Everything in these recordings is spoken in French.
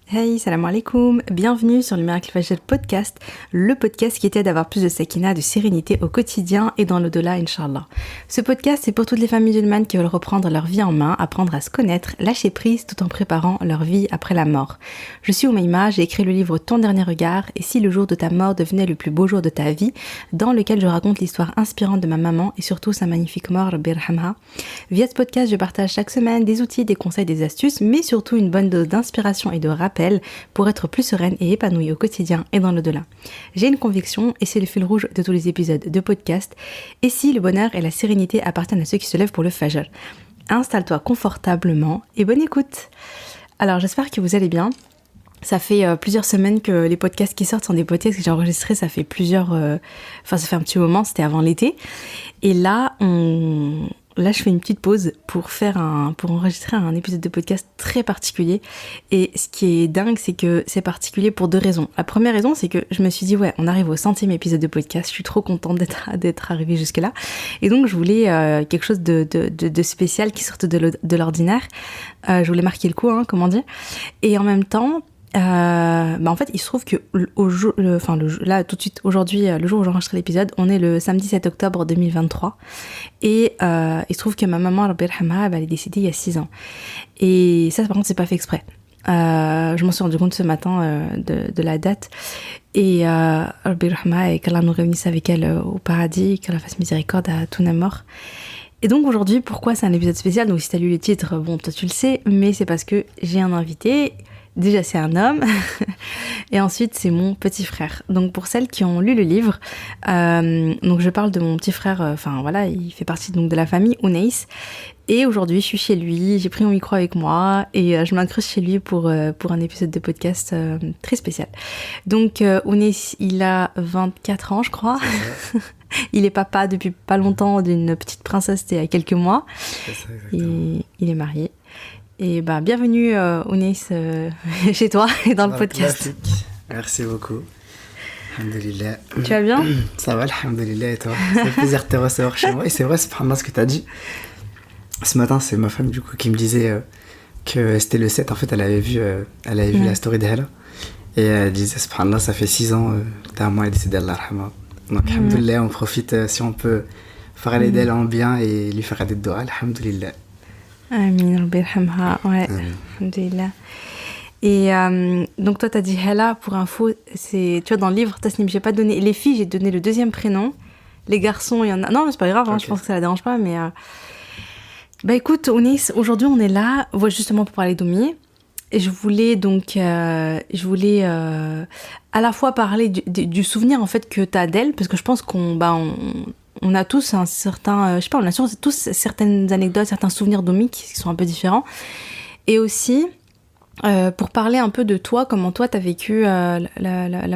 Hey, salam alaikum, bienvenue sur le Miracle Fajr podcast, le podcast qui t'aide à avoir plus de sakina, de sérénité au quotidien et dans l'au-delà, Inch'Allah. Ce podcast, c'est pour toutes les femmes musulmanes qui veulent reprendre leur vie en main, apprendre à se connaître, lâcher prise tout en préparant leur vie après la mort. Je suis Oumaima, j'ai écrit le livre Ton dernier regard et si le jour de ta mort devenait le plus beau jour de ta vie, dans lequel je raconte l'histoire inspirante de ma maman et surtout sa magnifique mort, Rabbi yarhamha. Via ce podcast, je partage chaque semaine des outils, des conseils, des astuces, mais surtout une bonne dose d'inspiration et de rappel pour être plus sereine et épanouie au quotidien et dans l'au-delà. J'ai une conviction et c'est le fil rouge de tous les épisodes de podcast. Et si le bonheur et la sérénité appartiennent à ceux qui se lèvent pour le Fajr. Installe-toi confortablement et bonne écoute. Alors j'espère que vous allez bien. Ça fait plusieurs semaines que les podcasts qui sortent sont des podcasts que j'ai enregistrés, ça fait ça fait un petit moment, c'était avant l'été. Et là, je fais une petite pause pour enregistrer un épisode de podcast très particulier. Et ce qui est dingue, c'est que c'est particulier pour deux raisons. La première raison, c'est que je me suis dit, ouais, on arrive au 100e épisode de podcast. Je suis trop contente d'être arrivée jusque-là. Et donc, je voulais quelque chose de spécial qui sorte de l'ordinaire. Je voulais marquer le coup, comme on dit. Et en même temps, en fait, il se trouve que là, tout de suite, aujourd'hui, le jour où j'enregistre l'épisode, on est le samedi 7 octobre 2023. Et il se trouve que ma maman, Rabbi yarhamha, elle est décédée il y a 6 ans. Et ça, par contre, c'est pas fait exprès. Je m'en suis rendu compte ce matin de la date. Et Rabbi yarhamha, et qu'Allah nous réunisse avec elle au paradis, qu'Allah fasse miséricorde à tous nos morts. Et donc aujourd'hui, pourquoi c'est un épisode spécial? Donc si t'as lu les titres, bon, toi tu le sais, mais c'est parce que j'ai un invité. Déjà, c'est un homme, et ensuite, c'est mon petit frère. Donc, pour celles qui ont lu le livre, donc je parle de mon petit frère, il fait partie donc de la famille Ounaïs. Et aujourd'hui, je suis chez lui, j'ai pris mon micro avec moi, et je m'incruste chez lui pour un épisode de podcast très spécial. Donc, Ounaïs, il a 24 ans, je crois. Il est papa depuis pas longtemps d'une petite princesse, c'était il y a quelques mois. Et il est marié. Et bienvenue Ounaïs chez toi et dans le podcast. Merci beaucoup. Alhamdulillah. Tu vas bien? Ça va, alhamdulillah, et toi? Ça fait plaisir de te recevoir chez moi. Et c'est vrai, subhanallah, ce que tu as dit. Ce matin, c'est ma femme du coup qui me disait que c'était le 7. En fait, elle avait vu la story d'Ella. Et elle disait, subhanallah, ça fait 6 ans que ta maman est décédée, Allah yarhamha. Donc, alhamdulillah, on profite si on peut parler d'elle en bien et lui faire des doigts, alhamdulillah. Amin, Rabbi yarhamha, ouais, alhamdulillah. Et donc toi t'as dit Hela, pour info, c'est, tu vois, dans le livre Tasnim, j'ai pas donné, les filles j'ai donné le deuxième prénom, les garçons il y en a, non mais c'est pas grave, okay. Je pense que ça la dérange pas, mais écoute Ounaïs, aujourd'hui on est là, justement pour parler d'Oumi, et je voulais à la fois parler du souvenir en fait que t'as d'elle, parce que je pense qu'on a tous un certain, on a tous certaines anecdotes, certains souvenirs d'Oumi qui sont un peu différents. Et aussi, pour parler un peu de toi, comment toi t'as vécu la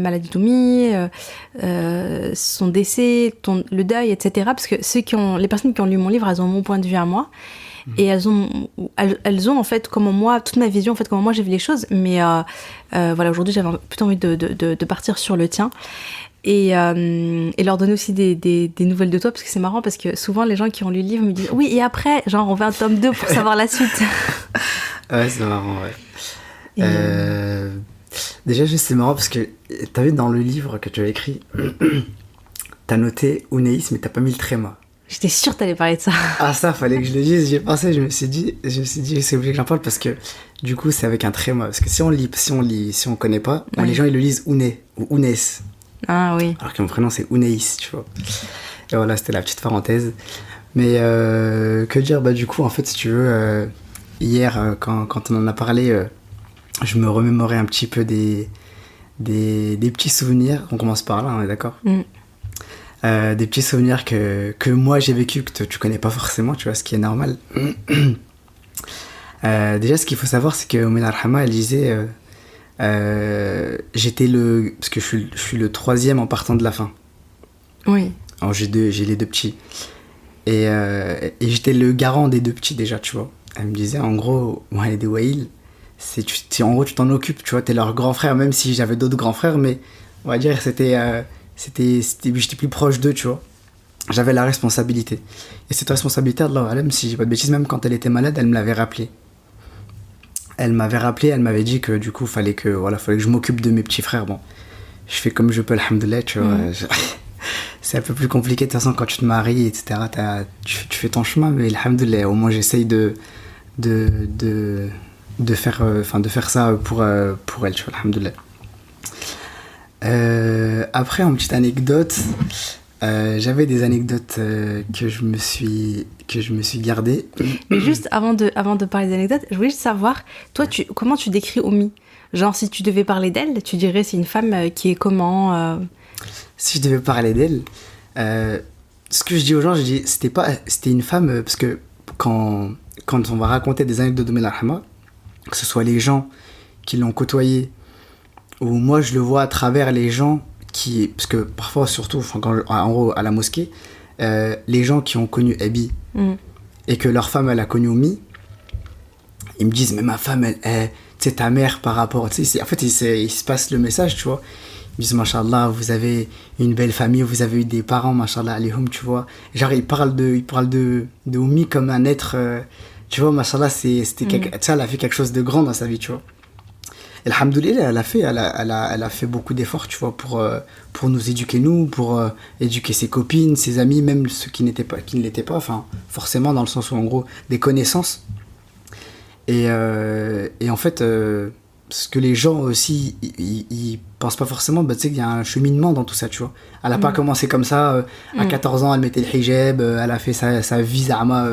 maladie d'Oumi, son décès, le deuil, etc. Parce que les personnes qui ont lu mon livre, elles ont mon point de vue à moi. Et elles ont en fait, comment moi, toute ma vision, en fait, comment moi j'ai vu les choses. Mais aujourd'hui, j'avais plutôt envie de partir sur le tien. Et leur donner aussi des nouvelles de toi, parce que c'est marrant, parce que souvent les gens qui ont lu le livre me disent oui, et après, genre on veut un tome 2 pour savoir la suite. Ouais, c'est marrant, ouais. Déjà, c'est marrant parce que t'as vu dans le livre que tu as écrit, t'as noté Ounaïs, mais t'as pas mis le tréma. J'étais sûre que t'allais parler de ça. Ah, ça, fallait que je le dise. J'y ai pensé, je me suis dit, c'est obligé que j'en parle parce que du coup, c'est avec un tréma. Parce que si on connaît pas, les gens ils le lisent Ouné ou Ounès. Ah oui. Alors que mon prénom c'est Ounaïs, tu vois. Et voilà, c'était la petite parenthèse. Mais que dire, du coup, en fait, si tu veux, hier, quand on en a parlé, je me remémorais un petit peu des petits souvenirs. On commence par là, on est d'accord? Des petits souvenirs que moi j'ai vécu, que tu connais pas forcément, tu vois, ce qui est normal. Déjà, ce qu'il faut savoir, c'est que Oumina Arhama, elle disait j'étais parce que je suis le 3e en partant de la fin. Oui. Alors j'ai les 2 petits. Et j'étais le garant des 2 petits déjà, tu vois. Elle me disait, en gros, moi, les Waïl, en gros, tu t'en occupes, tu vois, t'es leur grand frère, même si j'avais d'autres grands frères, mais on va dire, j'étais plus proche d'eux, tu vois. J'avais la responsabilité. Et cette responsabilité, Allah alam, si j'ai pas de bêtises, même quand elle était malade, elle me l'avait rappelé. elle m'avait rappelé, elle m'avait dit que du coup, fallait que je m'occupe de mes petits frères. Bon, je fais comme je peux, alhamdoulilah, tu vois. C'est un peu plus compliqué de toute façon quand tu te maries, etc. Tu fais ton chemin, mais alhamdoulilah, au moins j'essaye de faire ça pour elle, tu vois, alhamdoulilah. Après, en petite anecdote, j'avais des anecdotes que je me suis gardées. Mais juste avant de parler des anecdotes, je voulais juste savoir, toi, comment tu décris Oumi? Genre, si tu devais parler d'elle, tu dirais c'est une femme qui est comment Si je devais parler d'elle, ce que je dis aux gens, je dis c'était une femme, parce que quand on va raconter des anecdotes de Rahma, que ce soit les gens qui l'ont côtoyée, ou moi je le vois à travers les gens parce que parfois, surtout en gros à la mosquée, les gens qui ont connu Abi et que leur femme elle a connu Oumi, ils me disent mais ma femme elle tu sais ta mère par rapport, tu sais, en fait il se passe le message, tu vois. Ils disent machallah, vous avez une belle famille, vous avez eu des parents machallah alayhum, tu vois. Genre ils parlent de Oumi comme un être, tu vois, machallah, ça, elle a fait quelque chose de grand dans sa vie, tu vois. Et alhamdoulilah, elle a fait beaucoup d'efforts, tu vois, pour nous éduquer, pour éduquer ses copines, ses amis, même ceux qui ne l'étaient pas, enfin, forcément, dans le sens où, en gros, des connaissances. Et en fait, ce que les gens aussi, ils pensent pas forcément, tu sais qu'il y a un cheminement dans tout ça, tu vois. Elle a pas commencé comme ça, à 14 ans, elle mettait le hijab, elle a fait sa vie, zama,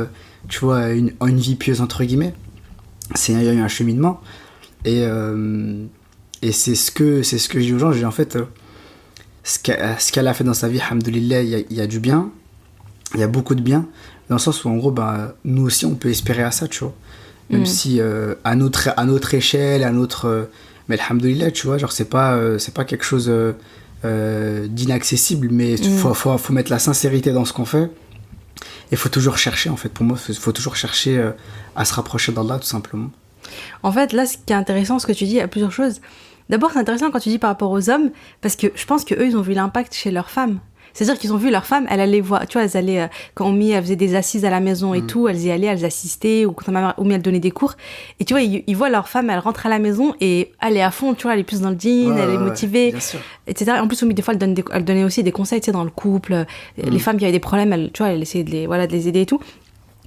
tu vois, une vie pieuse, entre guillemets. Il y a eu un cheminement. Et c'est ce que je dis aux gens, je dis en fait, ce qu'elle a fait dans sa vie, alhamdoulilah, il y a du bien, il y a beaucoup de bien, dans le sens où en gros, nous aussi on peut espérer à ça, tu vois. Même si à notre échelle, mais alhamdoulilah, tu vois, genre c'est pas quelque chose d'inaccessible, mais faut mettre la sincérité dans ce qu'on fait. Et faut toujours chercher, en fait, pour moi, faut toujours chercher à se rapprocher d'Allah, tout simplement. En fait, là, ce qui est intéressant, ce que tu dis, il y a plusieurs choses. D'abord, c'est intéressant quand tu dis par rapport aux hommes, parce que je pense qu'eux, ils ont vu l'impact chez leurs femmes. C'est-à-dire qu'ils ont vu leur femme, elle allait voir, tu vois, elles allaient, quand Oumi, elle faisait des assises à la maison et tout, elles y allaient, elles assistaient, ou quand Oumi, elle donnait des cours. Et tu vois, ils voient leur femme, elle rentre à la maison et elle est à fond, tu vois, elle est plus dans le djinn, elle est motivée, etc. Et en plus, Oumi, des fois, elle donnait aussi des conseils, tu sais, dans le couple. Les femmes qui avaient des problèmes, tu vois, elle essayait de les aider et tout.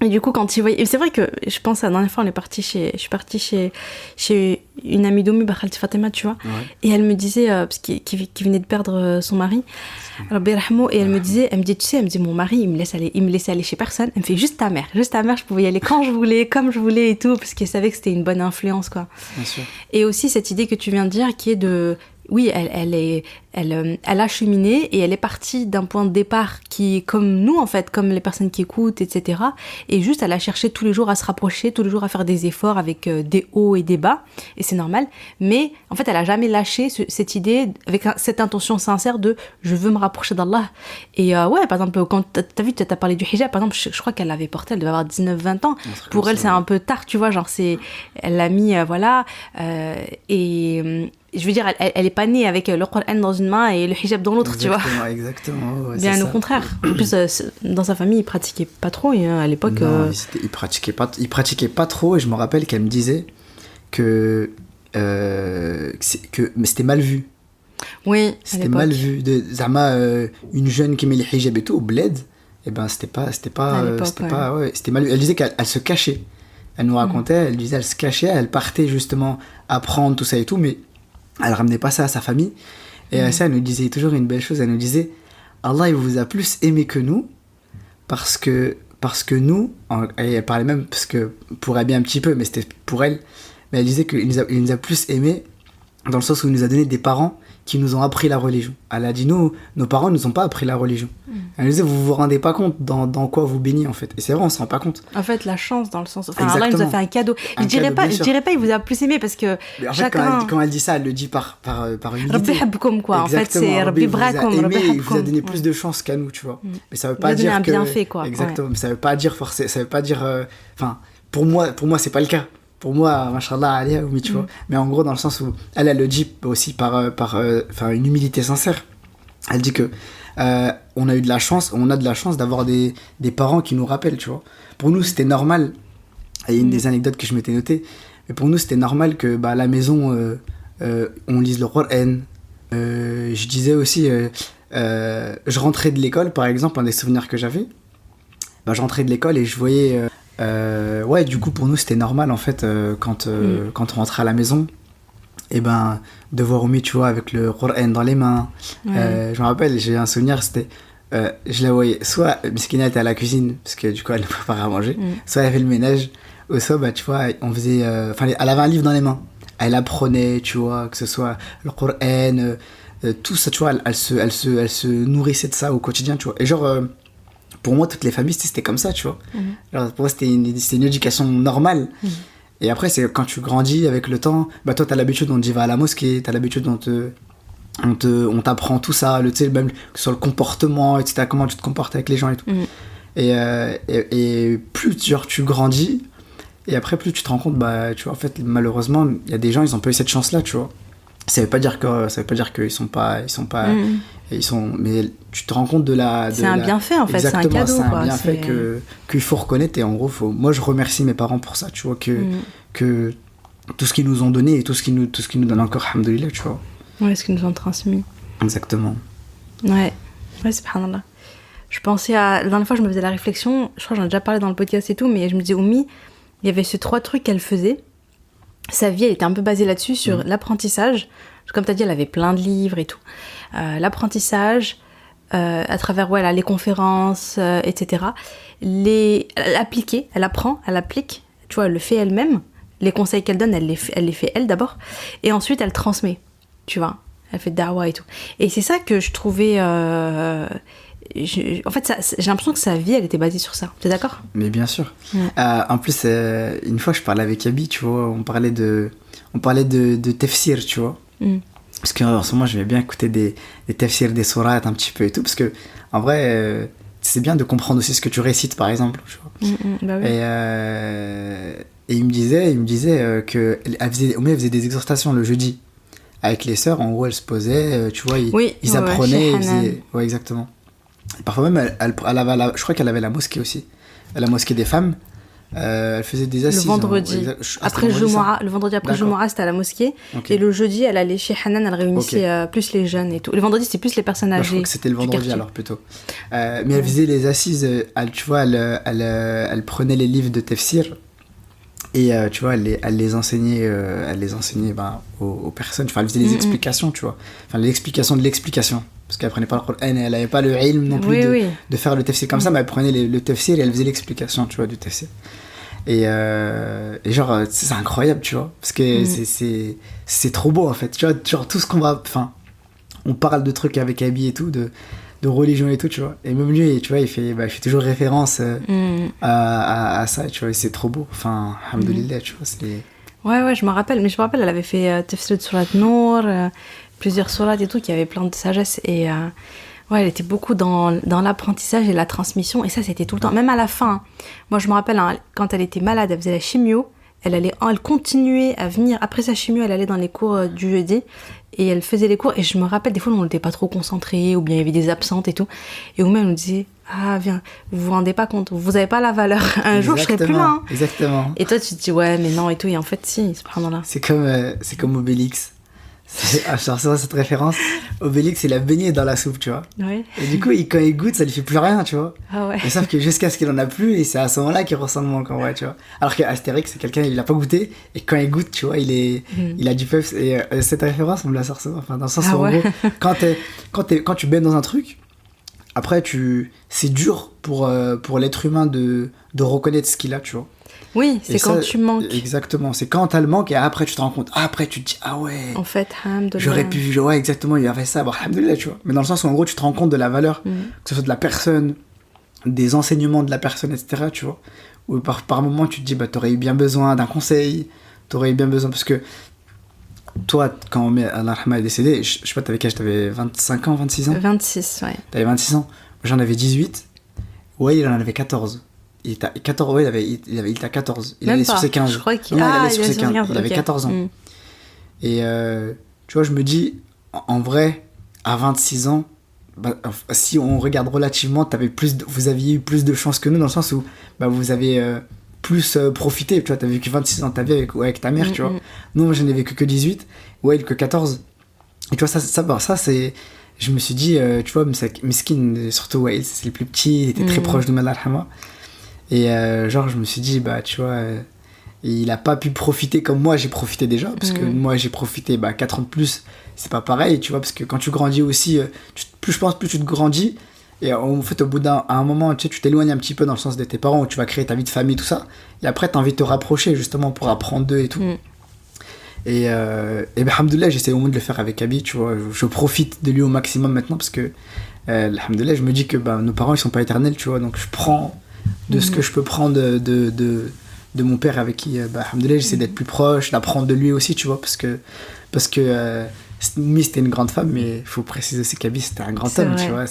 Et du coup, quand ils voyaient... Et c'est vrai que, je pense, la dernière fois, je suis partie chez une amie d'Oumi, Khalti Fatima, tu vois. Ouais. Et elle me disait, parce qu'il venait de perdre son mari, et elle me dit, tu sais, elle me dit, mon mari, il me laissait aller chez personne. Elle me fait, juste ta mère, je pouvais y aller quand je voulais, comme je voulais et tout, parce qu'elle savait que c'était une bonne influence, quoi. Bien sûr. Et aussi, cette idée que tu viens de dire, qui est de... Oui, elle a cheminé et elle est partie d'un point de départ qui est comme nous, en fait, comme les personnes qui écoutent, etc. Et juste, elle a cherché tous les jours à se rapprocher, tous les jours à faire des efforts avec des hauts et des bas. Et c'est normal. Mais, en fait, elle a jamais lâché cette idée avec cette intention sincère de « je veux me rapprocher d'Allah ». Et ouais, par exemple, quand t'as vu, t'as parlé du hijab, par exemple, je crois qu'elle l'avait porté, elle devait avoir 19-20 ans. Pour elle, c'est un peu tard, tu vois, genre, elle l'a mis, voilà. Je veux dire, elle est pas née avec le Coran dans une main et le hijab dans l'autre, tu vois. Exactement. Ouais, bien au contraire. En plus, dans sa famille, ils pratiquaient pas trop à l'époque. Non, ils pratiquaient pas trop, et je me rappelle qu'elle me disait que mais c'était mal vu. Oui, c'était mal vu. Zama, une jeune qui met le hijab et tout, au bled, et ben c'était pas mal vu. Elle disait qu'elle se cachait. Elle nous racontait, elle disait, elle se cachait, elle partait justement apprendre tout ça et tout, mais elle ramenait pas ça à sa famille. Et ça, elle nous disait toujours une belle chose. Elle nous disait, Allah, il vous a plus aimé que nous, parce que nous, et elle parlait même, parce que pour elle un petit peu, mais c'était pour elle, mais elle disait qu'il nous a plus aimé dans le sens où il nous a donné des parents qui nous ont appris la religion. Elle a dit, nos parents ne nous ont pas appris la religion. Elle nous disait, vous vous rendez pas compte dans quoi vous baignez, en fait. Et c'est vrai, on se rend pas compte. En fait, la chance, dans le sens... Enfin, Allah, il nous a fait un cadeau. Je dirais pas, il vous a plus aimé, parce que en chacun... fait, quand elle dit ça, elle le dit par humilité. Rabbi habkoum, quoi. En fait, c'est Rabbi brakoum, Rabbi habkoum. Il vous a donné plus de chance qu'à nous, tu vois. Mais ça veut pas dire que... un bienfait, quoi. Exactement. Mais ça veut pas dire Enfin, pour moi, c'est pas le cas. Pour moi, machallah, alia, oui, tu vois. Mais en gros, dans le sens où elle le dit aussi par une humilité sincère. Elle dit que on a de la chance d'avoir des parents qui nous rappellent, tu vois. Pour nous, c'était normal. Et une des anecdotes que je m'étais notée, Mais pour nous, c'était normal que à la maison, on lise le Coran. Je disais aussi, je rentrais de l'école, par exemple, un des souvenirs que j'avais. Je rentrais de l'école et je voyais... ouais, du coup, pour nous, c'était normal, en fait, quand on rentrait à la maison, et de voir Oumi, tu vois, avec le Coran dans les mains. Ouais. Je me rappelle, j'ai un souvenir, c'était... je la voyais, soit Miskina était à la cuisine, parce que du coup, elle préparait à manger, soit elle avait le ménage, ou soit, tu vois, on faisait... elle avait un livre dans les mains. Elle apprenait, tu vois, que ce soit le Coran, tout ça, tu vois, elle se nourrissait de ça au quotidien, tu vois. Et genre, pour moi, toutes les familles, c'était comme ça, tu vois. Genre, pour moi, c'était une éducation normale. Et après, c'est quand tu grandis avec le temps, toi, t'as l'habitude, on te dit va à la mosquée, t'as l'habitude, on t'apprend tout ça, même sur le comportement, etc., comment tu te comportes avec les gens et tout. Et plus, genre, tu grandis, et après, plus tu te rends compte, tu vois, en fait, malheureusement, il y a des gens, ils ont pas eu cette chance-là, tu vois. Ça veut pas dire qu'ils sont pas, mais tu te rends compte de la... C'est un bienfait, en fait, c'est un cadeau, c'est un bienfait qu'il faut reconnaître, et en gros, moi, je remercie mes parents pour ça, tu vois, que tout ce qu'ils nous ont donné, et tout ce qu'ils nous donnent encore, alhamdoulilah, tu vois. Ouais, ce qu'ils nous ont transmis. Exactement. Ouais, subhanallah. Je pensais à... La dernière fois, je me faisais la réflexion, je crois que j'en ai déjà parlé dans le podcast et tout, mais je me disais, Oumi, il y avait ces 3 trucs qu'elle faisait. Sa vie, elle était un peu basée là-dessus, sur l'apprentissage. Comme tu as dit, elle avait plein de livres et tout. L'apprentissage, à travers les conférences, etc. Elle apprend, elle applique. Tu vois, elle le fait elle-même. Les conseils qu'elle donne, elle les fait elle d'abord. Et ensuite, elle transmet. Tu vois, elle fait da'wa et tout. Et c'est ça que je trouvais... en fait, j'ai l'impression que sa vie, elle était basée sur ça. T'es d'accord ? Mais bien sûr. En plus, une fois, je parlais avec Abi, tu vois, on parlait de tafsir, tu vois. Parce qu'en ce moment, je vais bien écouter des tafsirs, des sourates un petit peu et tout, parce que en vrai, c'est bien de comprendre aussi ce que tu récites, par exemple. Tu vois. Bah oui. Et il me disait que elle faisait des exhortations le jeudi avec les sœurs. En gros, elles se posaient, tu vois, ils apprenaient. Ouais, exactement. Parfois même, elle avait je crois qu'elle avait la mosquée aussi, la mosquée des femmes. Elle faisait des assises. Le vendredi. Après Jumu'ah, le vendredi après Jumu'ah, c'était à la mosquée. Okay. Et le jeudi, elle allait chez Hanan, elle réunissait plus les jeunes et tout. Le vendredi, c'était plus les personnes âgées. Je crois que c'était le vendredi alors plutôt. Mais elle faisait les assises, tu vois, elle prenait les livres de tafsir. Et tu vois, elle les enseignait aux personnes. Enfin, elle faisait des explications, tu vois. Enfin, l'explication de l'explication. Parce qu'elle prenait pas le Coran, elle avait pas le ilm non plus de faire le tafsir comme ça, mais elle prenait le tafsir et elle faisait l'explication, tu vois, du tafsir. Et genre, c'est incroyable, tu vois. Parce que c'est trop beau, en fait. Tu vois, genre, tout ce qu'on va... Enfin, on parle de trucs avec Abi et tout, de religion et tout, tu vois. Et même lui, tu vois, il fait toujours référence à ça, tu vois. Et c'est trop beau. Enfin, alhamdoulilah, tu vois, c'est... Ouais, je me rappelle. Mais je me rappelle, elle avait fait tafsir de Surat Nour, plusieurs sourates et tout, qui avaient plein de sagesse. Et elle était beaucoup dans l'apprentissage et la transmission. Et ça, c'était tout le temps. Même à la fin. Moi, je me rappelle, quand elle était malade, elle faisait la chimio. Elle continuait à venir. Après sa chimio, elle allait dans les cours du jeudi. Et elle faisait les cours. Et je me rappelle, des fois, on n'était pas trop concentrés. Ou bien il y avait des absentes et tout. Et au même, elle nous disait... Ah, viens, vous vous rendez pas compte, vous avez pas la valeur. Un jour, je serai plus là. Hein. Exactement. Et toi, tu te dis, ouais, mais non, et tout. Et en fait, si, c'est vraiment là. C'est comme Obélix. Genre, c'est cette référence. Obélix, il a baigné dans la soupe, tu vois. Ouais. Et du coup, quand il goûte, ça lui fait plus rien, tu vois. Ah ouais. Et sauf que jusqu'à ce qu'il en a plus, et c'est à ce moment-là qu'il ressent le manque, en vrai, tu vois. Alors qu'Astérix, c'est quelqu'un, il l'a pas goûté, et quand il goûte, tu vois, il a du peps. Et cette référence, on me la sort souvent. Enfin, dans le sens où, en gros, quand tu baignes dans un truc, après, c'est dur pour l'être humain de reconnaître ce qu'il a, tu vois. Oui, c'est quand tu manques. Exactement, c'est quand t'as le manque et après tu te rends compte. Après tu te dis, ah ouais. En fait, alhamdoulilah. J'aurais pu, ouais, exactement, il a fait ça, alhamdoulilah, tu vois. Mais dans le sens où en gros tu te rends compte de la valeur, que ce soit de la personne, des enseignements de la personne, etc., tu vois. Ou par moment tu te dis, t'aurais eu bien besoin d'un conseil, t'aurais eu bien besoin, parce que toi, quand Allah est décédé, je sais pas, t'avais quel âge, t'avais 25 ans, 26 ans 26, ouais. T'avais 26 ans, j'en avais 18, ouais, il en avait 14. Il était à 14, ouais, il était à 14. Il allait sur ses 15. Je crois qu'il il allait sur ses 15. Il avait 14 ans. Et tu vois, je me dis, en vrai, à 26 ans, si on regarde relativement, vous aviez eu plus de chance que nous, dans le sens où vous avez plus profité, tu vois, t'as vécu 26 ans de ta vie avec ta mère, tu vois. Non, moi, je n'ai vécu que 18, ouais, que 14. Et tu vois, ça c'est... Je me suis dit, tu vois, Miskin, surtout Wael, c'est le plus petit, il était très proche de Mallah Alhama. Et genre, je me suis dit, bah, tu vois, il a pas pu profiter comme moi, j'ai profité déjà, parce que moi, j'ai profité, 4 ans de plus, c'est pas pareil, tu vois, parce que quand tu grandis aussi, plus je pense, plus tu te grandis, et en fait, au bout d'un moment, tu sais, tu t'éloignes un petit peu dans le sens de tes parents, où tu vas créer ta vie de famille, tout ça, et après, t'as envie de te rapprocher, justement, pour apprendre d'eux et tout. Et alhamdoulilah, j'essaie au moins de le faire avec Abi, tu vois, je profite de lui au maximum maintenant, parce que, alhamdoulilah, je me dis que nos parents, ils sont pas éternels, tu vois, donc je prends de ce que je peux prendre de mon père avec qui, alhamdoulilah, j'essaie d'être plus proche, d'apprendre de lui aussi, tu vois, parce que Moumi, c'était une grande femme, mais il faut préciser aussi qu'Abi, c'était un grand homme, tu vois.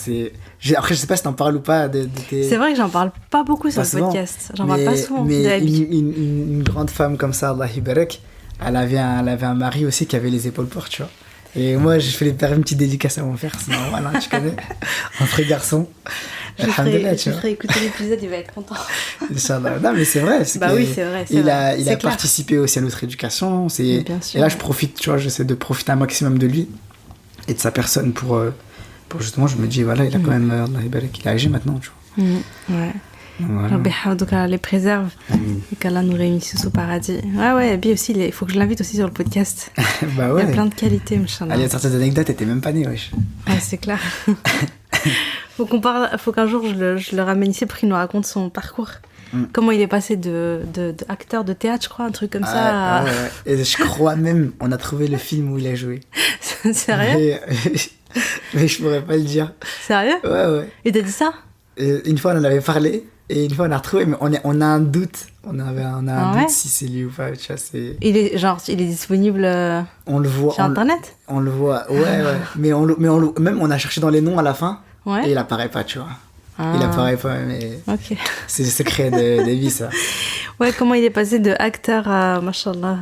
Après, je sais pas si t'en parles ou pas. C'est vrai que j'en parle pas beaucoup sur le podcast. J'en parle pas souvent. Mais une grande femme comme ça, Allah Ibarak, elle avait un mari aussi qui avait les épaules fortes, tu vois. Et moi, je fais une petite dédicace à mon frère, c'est normal, hein, tu connais. Entre garçons. Je ferai écouter l'épisode, il va être content. Inch'Allah. Non, mais c'est vrai. Oui, c'est vrai. Il a participé aussi à notre éducation. Et là, je profite, tu vois, j'essaie de profiter un maximum de lui et de sa personne pour justement, je me dis, voilà, il a quand même, il est âgé maintenant, tu vois. Ouais. Rabbi Haoudouk les préserve et qu'Allah nous réunisse au paradis. Ouais, et puis aussi, il faut que je l'invite aussi sur le podcast. Bah ouais. Il y a plein de qualités, Inch'Allah. Il y a certaines anecdotes, t'étais même pas né, wesh. Ouais, c'est clair. Faut qu'un jour je le ramène ici pour qu'il nous raconte son parcours. Comment il est passé de acteur de théâtre, je crois, un truc comme ça. Ouais. Et je crois même, on a trouvé le film où il a joué. Sérieux? Mais je pourrais pas le dire. Sérieux? Ouais. Et t'as dit ça? Une fois, on en avait parlé. Et une fois, on a retrouvé, mais on a un doute. On a un doute si c'est lui ou pas. Tu vois, il est disponible on le voit, sur Internet? On le voit, ouais. Mais même, on a cherché dans les noms à la fin. Ouais. Et il apparaît pas, tu vois. Il apparaît pas, mais c'est le secret de vie, ça. Ouais, comment il est passé de acteur à mashallah.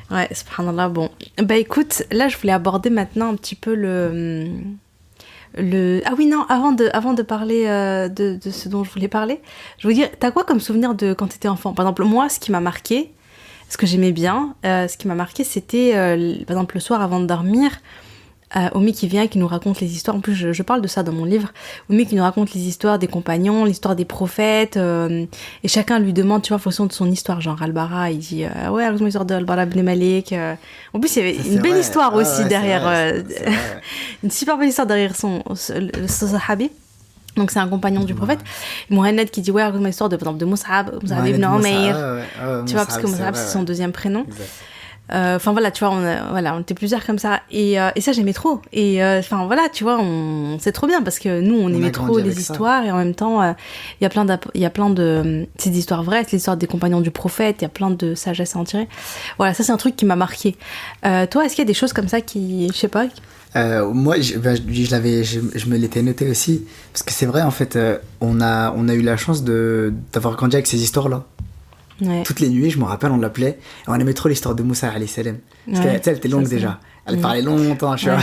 Ouais, subhanallah. Bon, écoute, là, je voulais aborder maintenant un petit peu Ah oui, non, avant de parler de ce dont je voulais parler, je veux dire, t'as quoi comme souvenir de quand t'étais enfant? Par exemple, moi, ce qui m'a marqué, ce que j'aimais bien, ce qui m'a marqué, c'était, par exemple, le soir avant de dormir, Oumi qui vient et qui nous raconte les histoires. En plus, je parle de ça dans mon livre. Oumi qui nous raconte les histoires des compagnons, l'histoire des prophètes, et chacun lui demande, tu vois, en fonction de son histoire. Genre, Al-Bara, il dit, ouais, raconte l'histoire d'Al-Bara ibn Malik. En plus, il y avait une belle histoire aussi derrière, une super belle histoire derrière son sahabi. Donc, c'est un compagnon du prophète. Mohamed qui dit, ouais, raconte l'histoire de Mus'ab ibn Umayr. Tu vois, parce que Mus'ab, c'est son deuxième prénom. Exact. Enfin voilà, tu vois, on était plusieurs comme ça et ça j'aimais trop et enfin voilà, tu vois, c'est trop bien parce que nous on aimait trop les histoires et en même temps il y a plein de c'est des histoires vraies, c'est l'histoire des compagnons du prophète, il y a plein de sagesse à en tirer. Voilà, ça c'est un truc qui m'a marqué. Toi, est-ce qu'il y a des choses comme ça qui, je sais pas? Moi, je me l'étais noté aussi parce que c'est vrai en fait, on a eu la chance d'avoir grandi avec ces histoires là. Ouais. Toutes les nuits, je me rappelle, on l'appelait et on aimait trop l'histoire de Moussa alayhi salam. Parce qu'elle était longue déjà. Elle parlait longtemps, tu vois.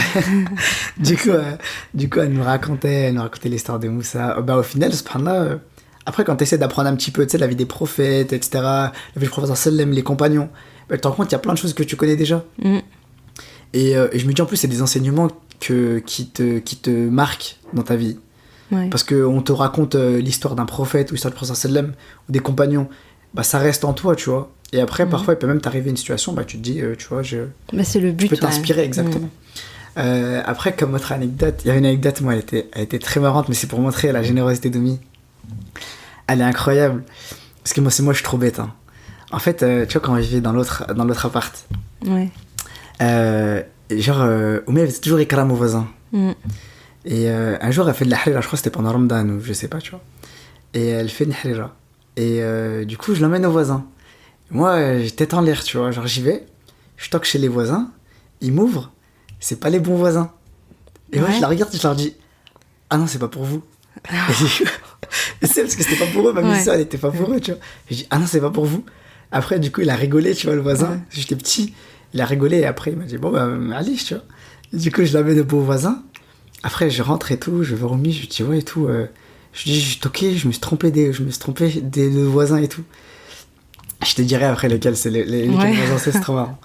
du coup, elle nous racontait l'histoire de Moussa. Au final, subhanallah, après, quand tu essaies d'apprendre un petit peu, tu sais, la vie des prophètes, etc., la vie du prophète sallam, les compagnons, tu te rends compte qu'il y a plein de choses que tu connais déjà. Et je me dis, en plus, c'est des enseignements qui te marquent dans ta vie. Ouais. Parce qu'on te raconte l'histoire d'un prophète ou l'histoire du prophète sallam ou des compagnons. Ça reste en toi, tu vois. Et après, parfois, il peut même t'arriver une situation, tu te dis, tu vois, c'est le but. Tu peux t'inspirer, exactement. Après, comme autre anecdote, il y a une anecdote, moi, elle était très marrante, mais c'est pour montrer la générosité d'Oumi. Elle est incroyable. Parce que moi, je suis trop bête. Hein. En fait, tu vois, quand je vivais dans l'autre appart, Oumi, elle faisait toujours ikram aux voisins. Et un jour, elle fait de la harira, je crois que c'était pendant Ramadan, ou je sais pas, tu vois. Et elle fait une harira. Et du coup, je l'emmène aux voisins. Moi, j'ai tête en l'air, tu vois. Genre, j'y vais, je toque chez les voisins, ils m'ouvrent, c'est pas les bons voisins. Et moi, je la regarde, je leur dis, ah non, c'est pas pour vous. Et c'est parce que c'était pas pour eux, ma mission, elle était pas pour eux, tu vois. Je dis, ah non, c'est pas pour vous. Après, du coup, il a rigolé, tu vois, le voisin. J'étais petit, il a rigolé, et après, il m'a dit, bon, allez, tu vois. Et du coup, je l'amène au beau voisin. Après, je rentre et tout, je vais remis, je dis, ouais, et tout. Je dis, j'ai toqué, je me suis trompé des voisins et tout. Je te dirai après lesquels c'est lesquels voisins, c'est trop marrant.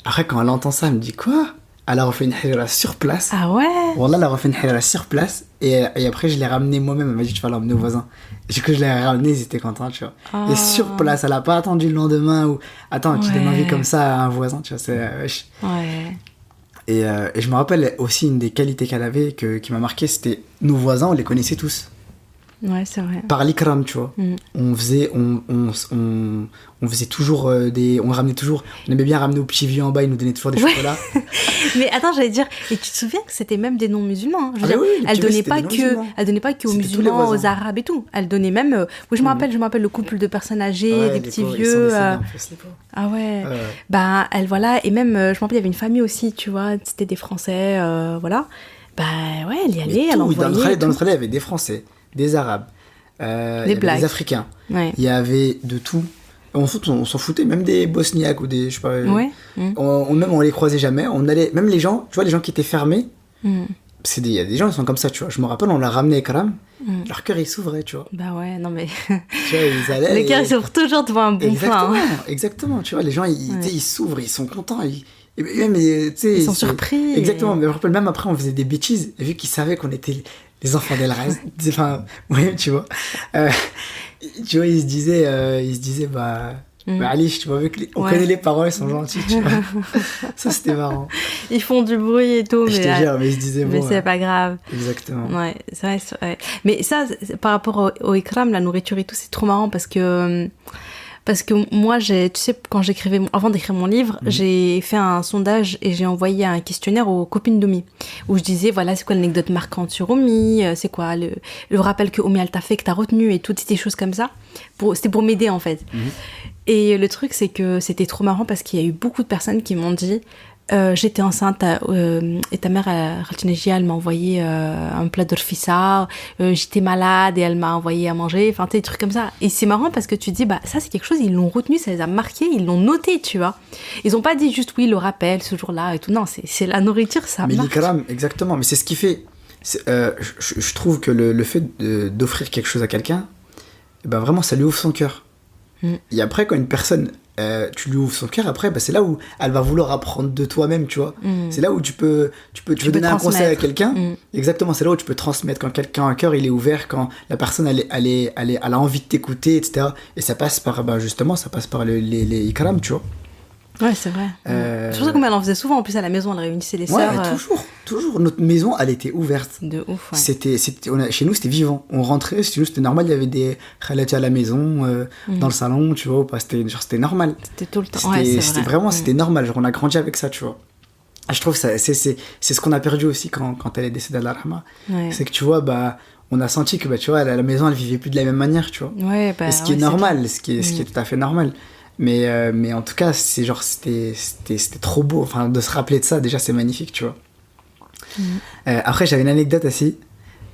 Après, quand elle entend ça, elle me dit, quoi? Elle a refait une hijra sur place. Ah ouais? Wallah, elle a refait une hijra sur place. Et après, je l'ai ramené moi-même. Elle m'a dit, tu vas l'emmener aux voisins. Et du coup, je l'ai ramené, ils étaient contents, tu vois. Oh. Et sur place, elle a pas attendu le lendemain ou, attends, tu donnes envie Ouais. comme ça à un voisin, tu vois, c'est, wesh. Ouais. Et je me rappelle aussi une des qualités qu'elle avait qui m'a marqué, c'était nos voisins, on les connaissait tous. Ouais, c'est vrai. Par l'ikram, tu vois. On faisait toujours on ramenait toujours, on aimait bien ramener au petit vieux en bas, ils nous donnaient toujours des chocolats. Mais attends, j'allais dire, et tu te souviens que c'était même des non-musulmans, hein. Je veux dire, oui, les elle petits donnait vieux, pas c'était des non-musulmans. elle donnait pas que aux C'était tous les musulmans, aux voisins. arabes et tout. Elle donnait même, oui, je me rappelle le couple de personnes âgées, Ouais, des les petits pauvres, ils sont vieux. décédés en plus, les pauvres. Ah ouais. Ouais. Bah, elle, voilà, et même, je me rappelle, il y avait une famille aussi, tu vois, c'était des Français, voilà. Bah, ouais, elle y Mais allait, elle tout, envoyait. dans notre allée, il y avait des Français, des Arabes, il y avait Blacks. des Africains, Ouais. il y avait de tout. En fait, on s'en foutait, même des Bosniaques ou des, je sais pas. Ouais. Même on les croisait jamais. On allait, même les gens, tu vois, les gens qui étaient fermés, il y a des gens qui sont comme ça, tu vois. Je me rappelle, on l'a ramené à Ikram, leur cœur il s'ouvrait, tu vois. Bah ouais, non mais. Tu vois, ils allaient. Le cœur, il s'ouvre toujours devant un bon Exactement, plat. Hein. exactement. Tu vois, les gens, tu sais, ils s'ouvrent, ils sont contents. Et même, tu sais, Ils sont surpris. Exactement. Mais je me rappelle, même après, on faisait des bêtises, vu qu'ils savaient qu'on était les enfants d'El Raz. Enfin, oui, tu vois. Tu vois, ils se disaient, bah, Alice, tu vois, vu qu'on connaît les parents, ils sont gentils, tu vois. Ça, c'était marrant. Ils font du bruit et tout, Je mais. te jure, mais ils se disaient, Mais bon. c'est pas grave. Exactement. Ouais, c'est vrai. Ouais. Mais ça, par rapport au ikram, la nourriture et tout, c'est trop marrant parce que moi, tu sais, quand avant d'écrire mon livre, j'ai fait un sondage et j'ai envoyé un questionnaire aux copines d'Omi où je disais, voilà, c'est quoi l'anecdote marquante sur Omi, c'est quoi le rappel que Omi, elle t'a fait, que t'as retenu et toutes ces choses comme ça. C'était pour m'aider, en fait. Et le truc, c'est que c'était trop marrant parce qu'il y a eu beaucoup de personnes qui m'ont dit, j'étais enceinte et ta mère, elle m'a envoyé un plat d'orfissa, j'étais malade et elle m'a envoyé à manger, enfin des trucs comme ça. Et c'est marrant parce que tu te dis, bah ça c'est quelque chose, ils l'ont retenu, ça les a marqués, ils l'ont noté, tu vois. Ils ont pas dit juste oui, le rappel ce jour-là et tout, non, c'est la nourriture, ça Mais marque. l'ikram, exactement, mais c'est ce qui fait. Je trouve que le fait d'offrir quelque chose à quelqu'un, ben vraiment ça lui ouvre son cœur. Et après, quand une personne, tu lui ouvres son cœur, après, bah, c'est là où elle va vouloir apprendre de toi-même, tu vois. C'est là où tu peux donner un conseil à quelqu'un. Exactement, c'est là où tu peux transmettre. Quand quelqu'un a un cœur, il est ouvert, quand la personne, elle a envie de t'écouter, etc. Et ça passe par, justement, les ikram, tu vois. Ouais, c'est vrai. C'est pour ça qu'elle en faisait souvent. En plus, à la maison, elle réunissait les Ouais, sœurs. toujours. Notre maison, elle était ouverte. De ouf, ouais. Chez nous, c'était vivant. On rentrait, chez nous, c'était normal. Il y avait des khalati à la maison, dans le salon, tu vois. C'était normal. C'était tout le temps. Ouais, c'est vrai. Vraiment, c'était normal. Genre, on a grandi avec ça, tu vois. Je trouve que c'est ce qu'on a perdu aussi quand elle est décédée à la Rahma. Ouais. C'est que, tu vois, bah, on a senti que, bah, tu vois, la maison, elle vivait plus de la même manière, tu vois. Ouais, bah, Et ce qui est normal, ce qui est tout à fait normal. Mais en tout cas, c'était trop beau. Enfin, de se rappeler de ça, déjà, c'est magnifique, tu vois. Après, j'avais une anecdote aussi.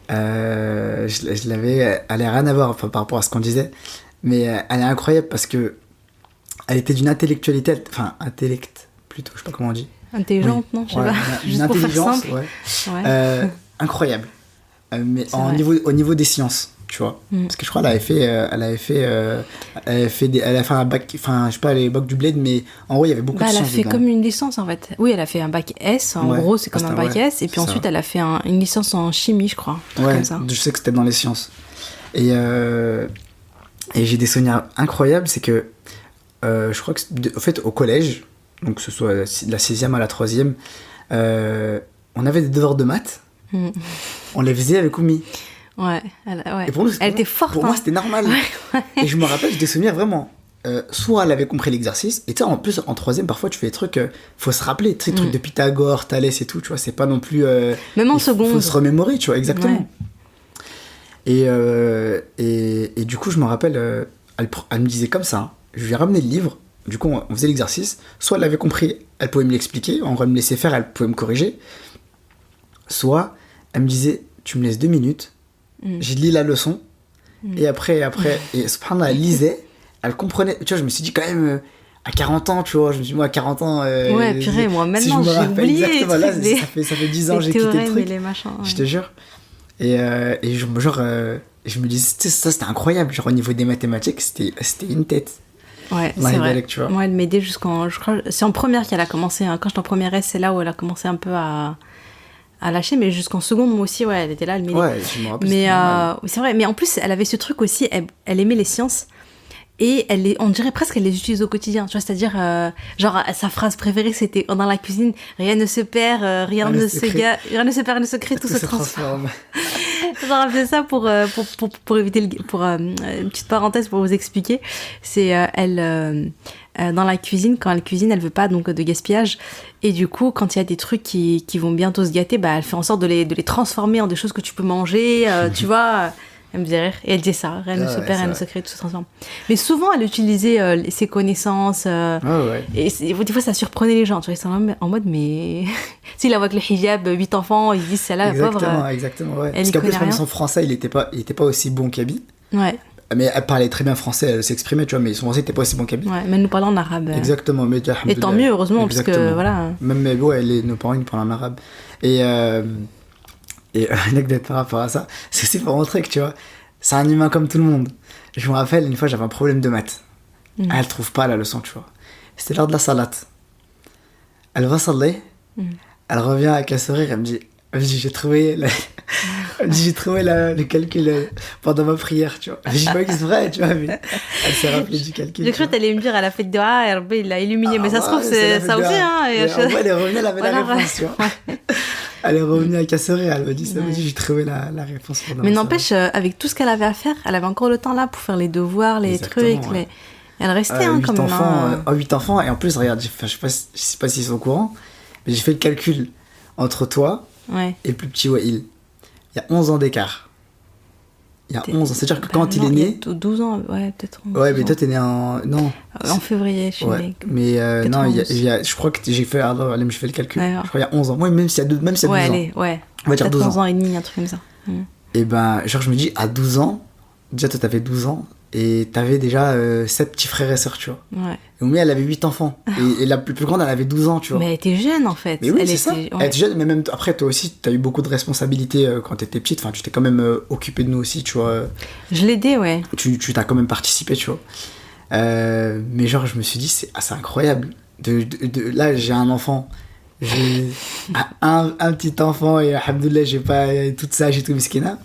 Je l'avais. Elle n'a rien à voir par rapport à ce qu'on disait. Mais elle est incroyable parce que elle était d'une intellectualité. Enfin, intellect, plutôt, je sais pas comment on dit. Intelligente, oui. non, je sais pas. Juste pour faire simple. Ouais. Incroyable. Mais au niveau des sciences, tu vois. Parce que je crois qu'elle avait fait un bac, enfin, je sais pas, les bacs du bled, mais en gros, il y avait beaucoup de sciences. Elle a fait dedans. comme une licence, en fait. Oui, elle a fait un bac S, en gros, c'est comme un bac S. Et puis ensuite, elle a fait une licence en chimie, je crois. Ouais, comme ça. Je sais que c'était dans les sciences. Et j'ai des souvenirs incroyables, c'est que je crois que, en fait, au collège, donc que ce soit de la 6e à la 3e, on avait des devoirs de maths. On les faisait avec Oumi. Ouais. Et pour nous, elle était forte. Pour moi, c'était normal. Ouais. Et je me rappelle, j'ai des souvenirs vraiment. Soit elle avait compris l'exercice, et tu sais, en plus, en 3e, parfois, tu fais des trucs, faut se rappeler, tu sais, trucs de Pythagore, Thalès et tout, tu vois, c'est pas non plus. Même en seconde. Faut se remémorer, tu vois, exactement. Ouais. Et du coup, je me rappelle, elle me disait comme ça, hein, je lui ai ramené le livre, du coup, on faisait l'exercice, soit elle avait compris, elle pouvait me l'expliquer, en me laisser faire, elle pouvait me corriger, soit elle me disait, tu me laisses 2 minutes, je lis la leçon, et après, et subhanallah, elle lisait, elle comprenait, tu vois, je me suis dit quand même, à 40 ans, tu vois, je me suis dit, moi, à 40 ans... ouais, purée, moi, maintenant, j'ai oublié exactement, là, ça fait 10 ans, j'ai quitté le truc, les machins, ouais. je te jure. Et Et je me dis, ça c'était incroyable. Genre au niveau des mathématiques, c'était une tête. Ouais, Allah c'est vrai. yabarak, tu vois. Moi, elle m'aidait jusqu'en... Je crois, c'est en première qu'elle a commencé. Hein. Quand j'étais en première S, c'est là où elle a commencé un peu à lâcher. Mais jusqu'en seconde, moi aussi, ouais, elle était là, elle m'aidait. Ouais, je me rappelle. Mais c'est vrai. Mais en plus, elle avait ce truc aussi. Elle aimait les sciences. Et on dirait presque qu'elle les utilise au quotidien. Tu vois, c'est-à-dire, genre, sa phrase préférée, c'était dans la cuisine, rien ne se perd, rien ne se perd, rien ne se crée, tout se transforme. Genre, elle faisait ça pour éviter une petite parenthèse pour vous expliquer. C'est, dans la cuisine, quand elle cuisine, elle veut pas donc de gaspillage. Et du coup, quand il y a des trucs qui vont bientôt se gâter, bah, elle fait en sorte de les transformer en des choses que tu peux manger, tu vois. Elle me disait rire. Et elle disait ça, rien ne se perd, rien ne se crée, tout se transforme. Mais souvent, elle utilisait ses connaissances. Et des fois, ça surprenait les gens. Tu vois, ils sont en mode, mais... S'il voit que le hijab, 8 enfants, ils disent, celle-là, la pauvre... Exactement, ouais. Parce qu'en plus, même son français, il était pas aussi bon qu'Abi. Ouais. Mais elle parlait très bien français, elle s'exprimait, tu vois, mais son français n'était pas aussi bon qu'Abi. Ouais, mais elle nous parlait en arabe. Exactement. Mais, et tant mieux, heureusement, parce que, voilà... Même, ouais, nos parents, ils nous parlent en arabe. Et anecdote par rapport à ça, c'est aussi pour montrer que, tu vois, c'est un humain comme tout le monde. Je me rappelle, une fois, j'avais un problème de maths. Elle trouve pas la leçon, tu vois. C'était l'heure de la salat. Elle va saler, elle revient avec un sourire, elle me dit j'ai trouvé le calcul pendant ma prière, tu vois. Je dis pas que c'est vrai, tu vois, mais elle s'est rappelée du calcul. J'ai cru que t'allais me dire, elle a fait de doigts, et Rabbi, il l'a illuminé, mais ça se trouve, c'est ça aussi, hein. Et en vrai, elle est revenue, elle avait la réponse, tu vois. Elle est revenue avec un sourire, elle m'a dit, j'ai trouvé la réponse. Mais n'empêche, avec tout ce qu'elle avait à faire, elle avait encore le temps là pour faire les devoirs, les trucs, ouais. Elle restait comme enfants, 8 enfants, et en plus, regarde, je sais pas s'ils sont au courant, mais j'ai fait le calcul entre toi et le plus petit Wael. Il y a 11 ans d'écart. Il y a 11 ans, c'est-à-dire que quand il est né... 12 ans, ouais, peut-être. Ouais, mais toi, t'es né en... Non. En février, je suis né. Mais non, je crois que j'ai fait... je fais le calcul. D'accord. Je crois qu'il y a 11 ans. Moi, même s'il y a 12 ans. Ouais. On va dire 12 ans. 11 ans et demi, un truc comme ça. Et ben, genre, je me dis, à 12 ans, déjà, toi, t'avais 12 ans, et t'avais déjà 7 petits frères et sœurs, tu vois. Ouais. Et Oumia, elle avait 8 enfants. Et la plus grande, elle avait 12 ans, tu vois. Mais elle était jeune, en fait. Mais oui, c'est ça. Elle était jeune, mais même après, toi aussi, t'as eu beaucoup de responsabilités quand t'étais petite. Enfin, tu t'es quand même occupée de nous aussi, tu vois. Je l'aidais, ouais. Tu t'as quand même participé, tu vois. Mais genre, je me suis dit, c'est incroyable. Là, j'ai un enfant. J'ai un petit enfant et alhamdoulilah, j'ai pas toute ça, j'ai tout miskina.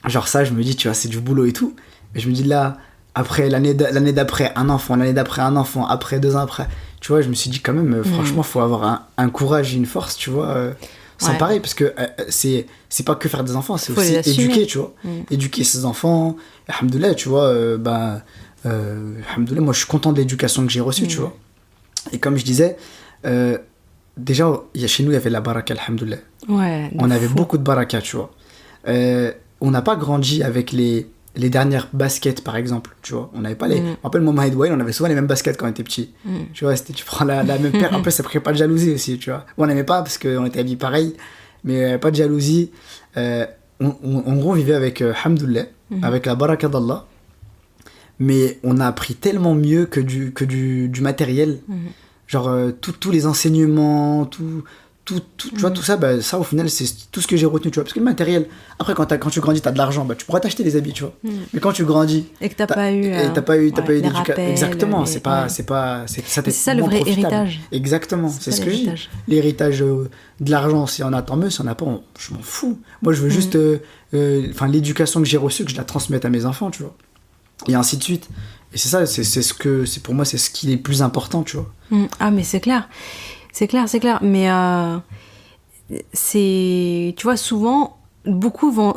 Genre ça, je me dis, tu vois, c'est du boulot et tout. Mais je me dis là, après l'année d'après, un enfant, l'année d'après, un enfant, après 2 ans après. Tu vois, je me suis dit quand même, franchement, faut avoir un courage et une force, tu vois, sans pareil. Parce que c'est pas que faire des enfants, c'est aussi éduquer, tu vois. Éduquer ses enfants. Alhamdoulilah, tu vois, alhamdoulilah, moi je suis content de l'éducation que j'ai reçue, tu vois. Et comme je disais, déjà, chez nous, il y avait la baraka, alhamdoulilah. Ouais, on avait beaucoup de baraka, tu vois. On n'a pas grandi avec les dernières baskets, par exemple, tu vois. On n'avait pas les... Je me rappelle, moi, Mahed Wael, on avait souvent les mêmes baskets quand on était petit. Tu vois, tu prends la même paire. En plus, ça ne crée pas de jalousie aussi, tu vois. Bon, on n'aimait pas parce qu'on était habillés pareil, mais pas de jalousie. En gros, on vivait avec hamdoullah, avec la baraka d'Allah. Mais on a appris tellement mieux que du matériel. Genre, tous les enseignements, tu vois, tout ça, bah, ça au final c'est tout ce que j'ai retenu, tu vois, parce que le matériel, après quand tu grandis t'as de l'argent, bah, tu pourras t'acheter des habits, tu vois, mais quand tu grandis et que t'as pas eu d'éducation, exactement, c'est ça le vrai héritage, exactement, c'est ce que j'ai dit, l'héritage de l'argent, si on a tant mieux, si on a pas, je m'en fous, moi je veux juste l'éducation que j'ai reçue, que je la transmette à mes enfants, tu vois, et ainsi de suite, et c'est ça, c'est pour moi c'est ce qui est le plus important, tu vois. Ah mais c'est clair, mais tu vois, souvent, beaucoup vont...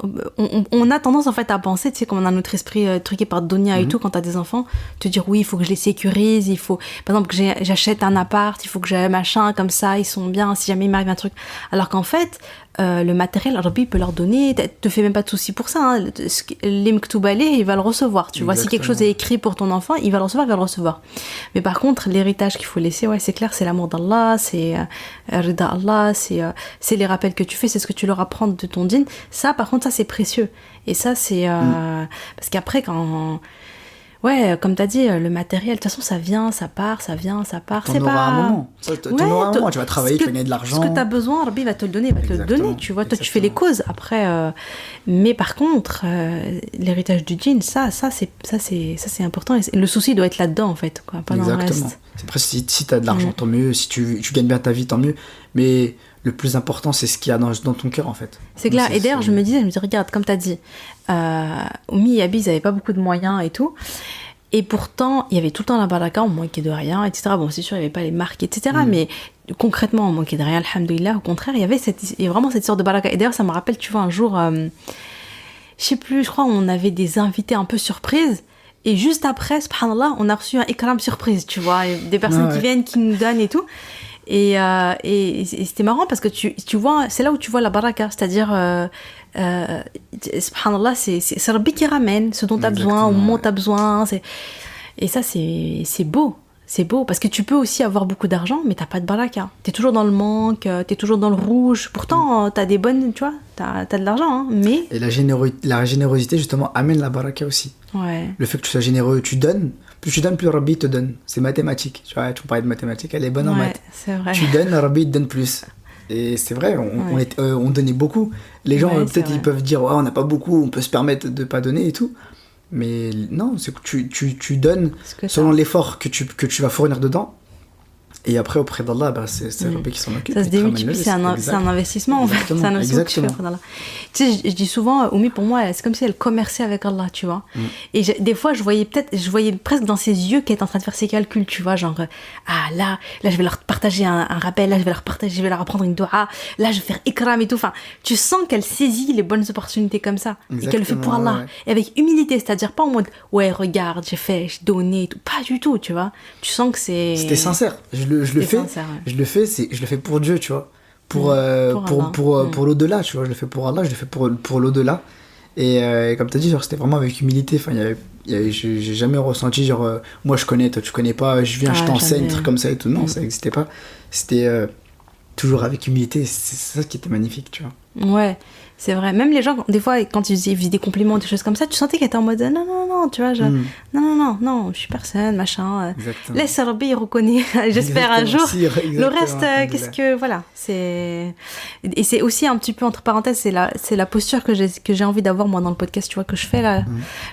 On a tendance, en fait, à penser, tu sais, comme on a notre esprit truqué par Donia et tout, quand t'as des enfants, te dire, oui, il faut que je les sécurise, il faut, par exemple, que j'achète un appart, il faut que j'ai un machin, comme ça, ils sont bien, si jamais il m'arrive un truc. Alors qu'en fait, le matériel, Rabbi peut leur donner, te fais même pas de soucis pour ça, hein. L'imktoubalé, il va le recevoir, tu vois, si quelque chose est écrit pour ton enfant, il va le recevoir. Mais par contre, l'héritage qu'il faut laisser, ouais, c'est clair, c'est l'amour d'Allah, c'est Rida Allah, c'est les rappels que tu fais, c'est ce que tu leur apprends de ton dîn. Ça, par contre, ça, c'est précieux. Et ça, c'est... Parce qu'après, quand... Ouais, comme t'as dit, le matériel, de toute façon, ça vient, ça part, ça vient, ça part. T'en C'est auras pas... un moment. T'en auras un moment. Tu vas travailler, tu vas gagner de l'argent. Ce que t'as besoin, Rabbi va te le donner, il va te le donner, tu vois. Toi, tu fais les causes. Après, mais par contre, l'héritage du djinn, ça c'est important. Et le souci doit être là-dedans, en fait, quoi, pas dans le reste. C'est après, si t'as de l'argent, tant mieux. Si tu gagnes bien ta vie, tant mieux. Mais le plus important, c'est ce qu'il y a dans ton cœur, en fait. C'est clair. Et d'ailleurs, je me dis, regarde, comme t'as dit, Oumi et Abi, ils n'avaient pas beaucoup de moyens et tout. Et pourtant, il y avait tout le temps la baraka, on manquait de rien, etc. Bon, c'est sûr, il n'y avait pas les marques, etc. Mais concrètement, on manquait de rien, alhamdoulilah. Au contraire, il y avait vraiment cette sorte de baraka. Et d'ailleurs, ça me rappelle, tu vois, un jour, je sais plus, je crois, on avait des invités un peu surprises. Et juste après, subhanallah, on a reçu un ikram surprise, tu vois. Des personnes qui viennent, qui nous donnent et tout. Et c'était marrant parce que tu vois, c'est là où tu vois la baraka, c'est-à-dire subhanallah, c'est Rabbi qui ramène ce dont tu as besoin, au moment où tu as besoin. Et ça, c'est beau. C'est beau parce que tu peux aussi avoir beaucoup d'argent, mais t'as pas de baraka. T'es toujours dans le manque, t'es toujours dans le rouge. Pourtant, t'as des bonnes, tu vois, t'as de l'argent, hein, mais... Et la générosité, justement, amène la baraka aussi. Ouais. Le fait que tu sois généreux, tu donnes. Plus tu donnes, plus Rabbi te donne. C'est mathématique. Tu vois, tu parlais de mathématiques, elle est bonne en maths. C'est vrai. Tu donnes, Rabbi te donne plus. Et c'est vrai, on donnait beaucoup. Les gens, peut-être, ils peuvent dire, on n'a pas beaucoup, on peut se permettre de pas donner et tout. Mais non, c'est que tu donnes selon l'effort que tu vas fournir dedans. Et après, auprès d'Allah, bah, c'est Rabbi qui s'en occupe. Ça se démultiplie, c'est un investissement en fait. C'est un investissement que tu fais auprès d'Allah. Tu sais, je dis souvent, Oumi, pour moi, c'est comme si elle commerçait avec Allah, tu vois. Et des fois, je voyais presque dans ses yeux qu'elle est en train de faire ses calculs, tu vois, genre, là, je vais leur partager un rappel, là, je vais leur apprendre une doua, là, je vais faire ikram et tout. Enfin, tu sens qu'elle saisit les bonnes opportunités comme ça. Et qu'elle le fait pour Allah. Et avec humilité, c'est-à-dire pas en mode, ouais, regarde, j'ai donné et tout. Pas du tout, tu vois. Tu sens que c'est... C'était sincère. Je le fais pour Dieu, tu vois, pour l'au-delà, tu vois, je le fais pour Allah, je le fais pour l'au-delà, et comme tu as dit, genre, c'était vraiment avec humilité. Enfin, j'ai jamais ressenti genre moi je connais, toi tu connais pas, je viens, je t'enseigne, trucs comme ça et tout. Non, ça n'existait pas. C'était toujours avec humilité. C'est ça qui était magnifique, tu vois. Ouais, c'est vrai. Même les gens, des fois, quand ils faisaient des compliments, des choses comme ça, tu sentais qu'elle était en mode non, tu vois, genre, non, je suis personne, machin. Laisse Rabbi, il reconnaît, j'espère un jour. Le reste, qu'est-ce que, voilà, c'est... Et c'est aussi un petit peu, entre parenthèses, c'est la posture que j'ai envie d'avoir, moi, dans le podcast, tu vois, que je fais, là,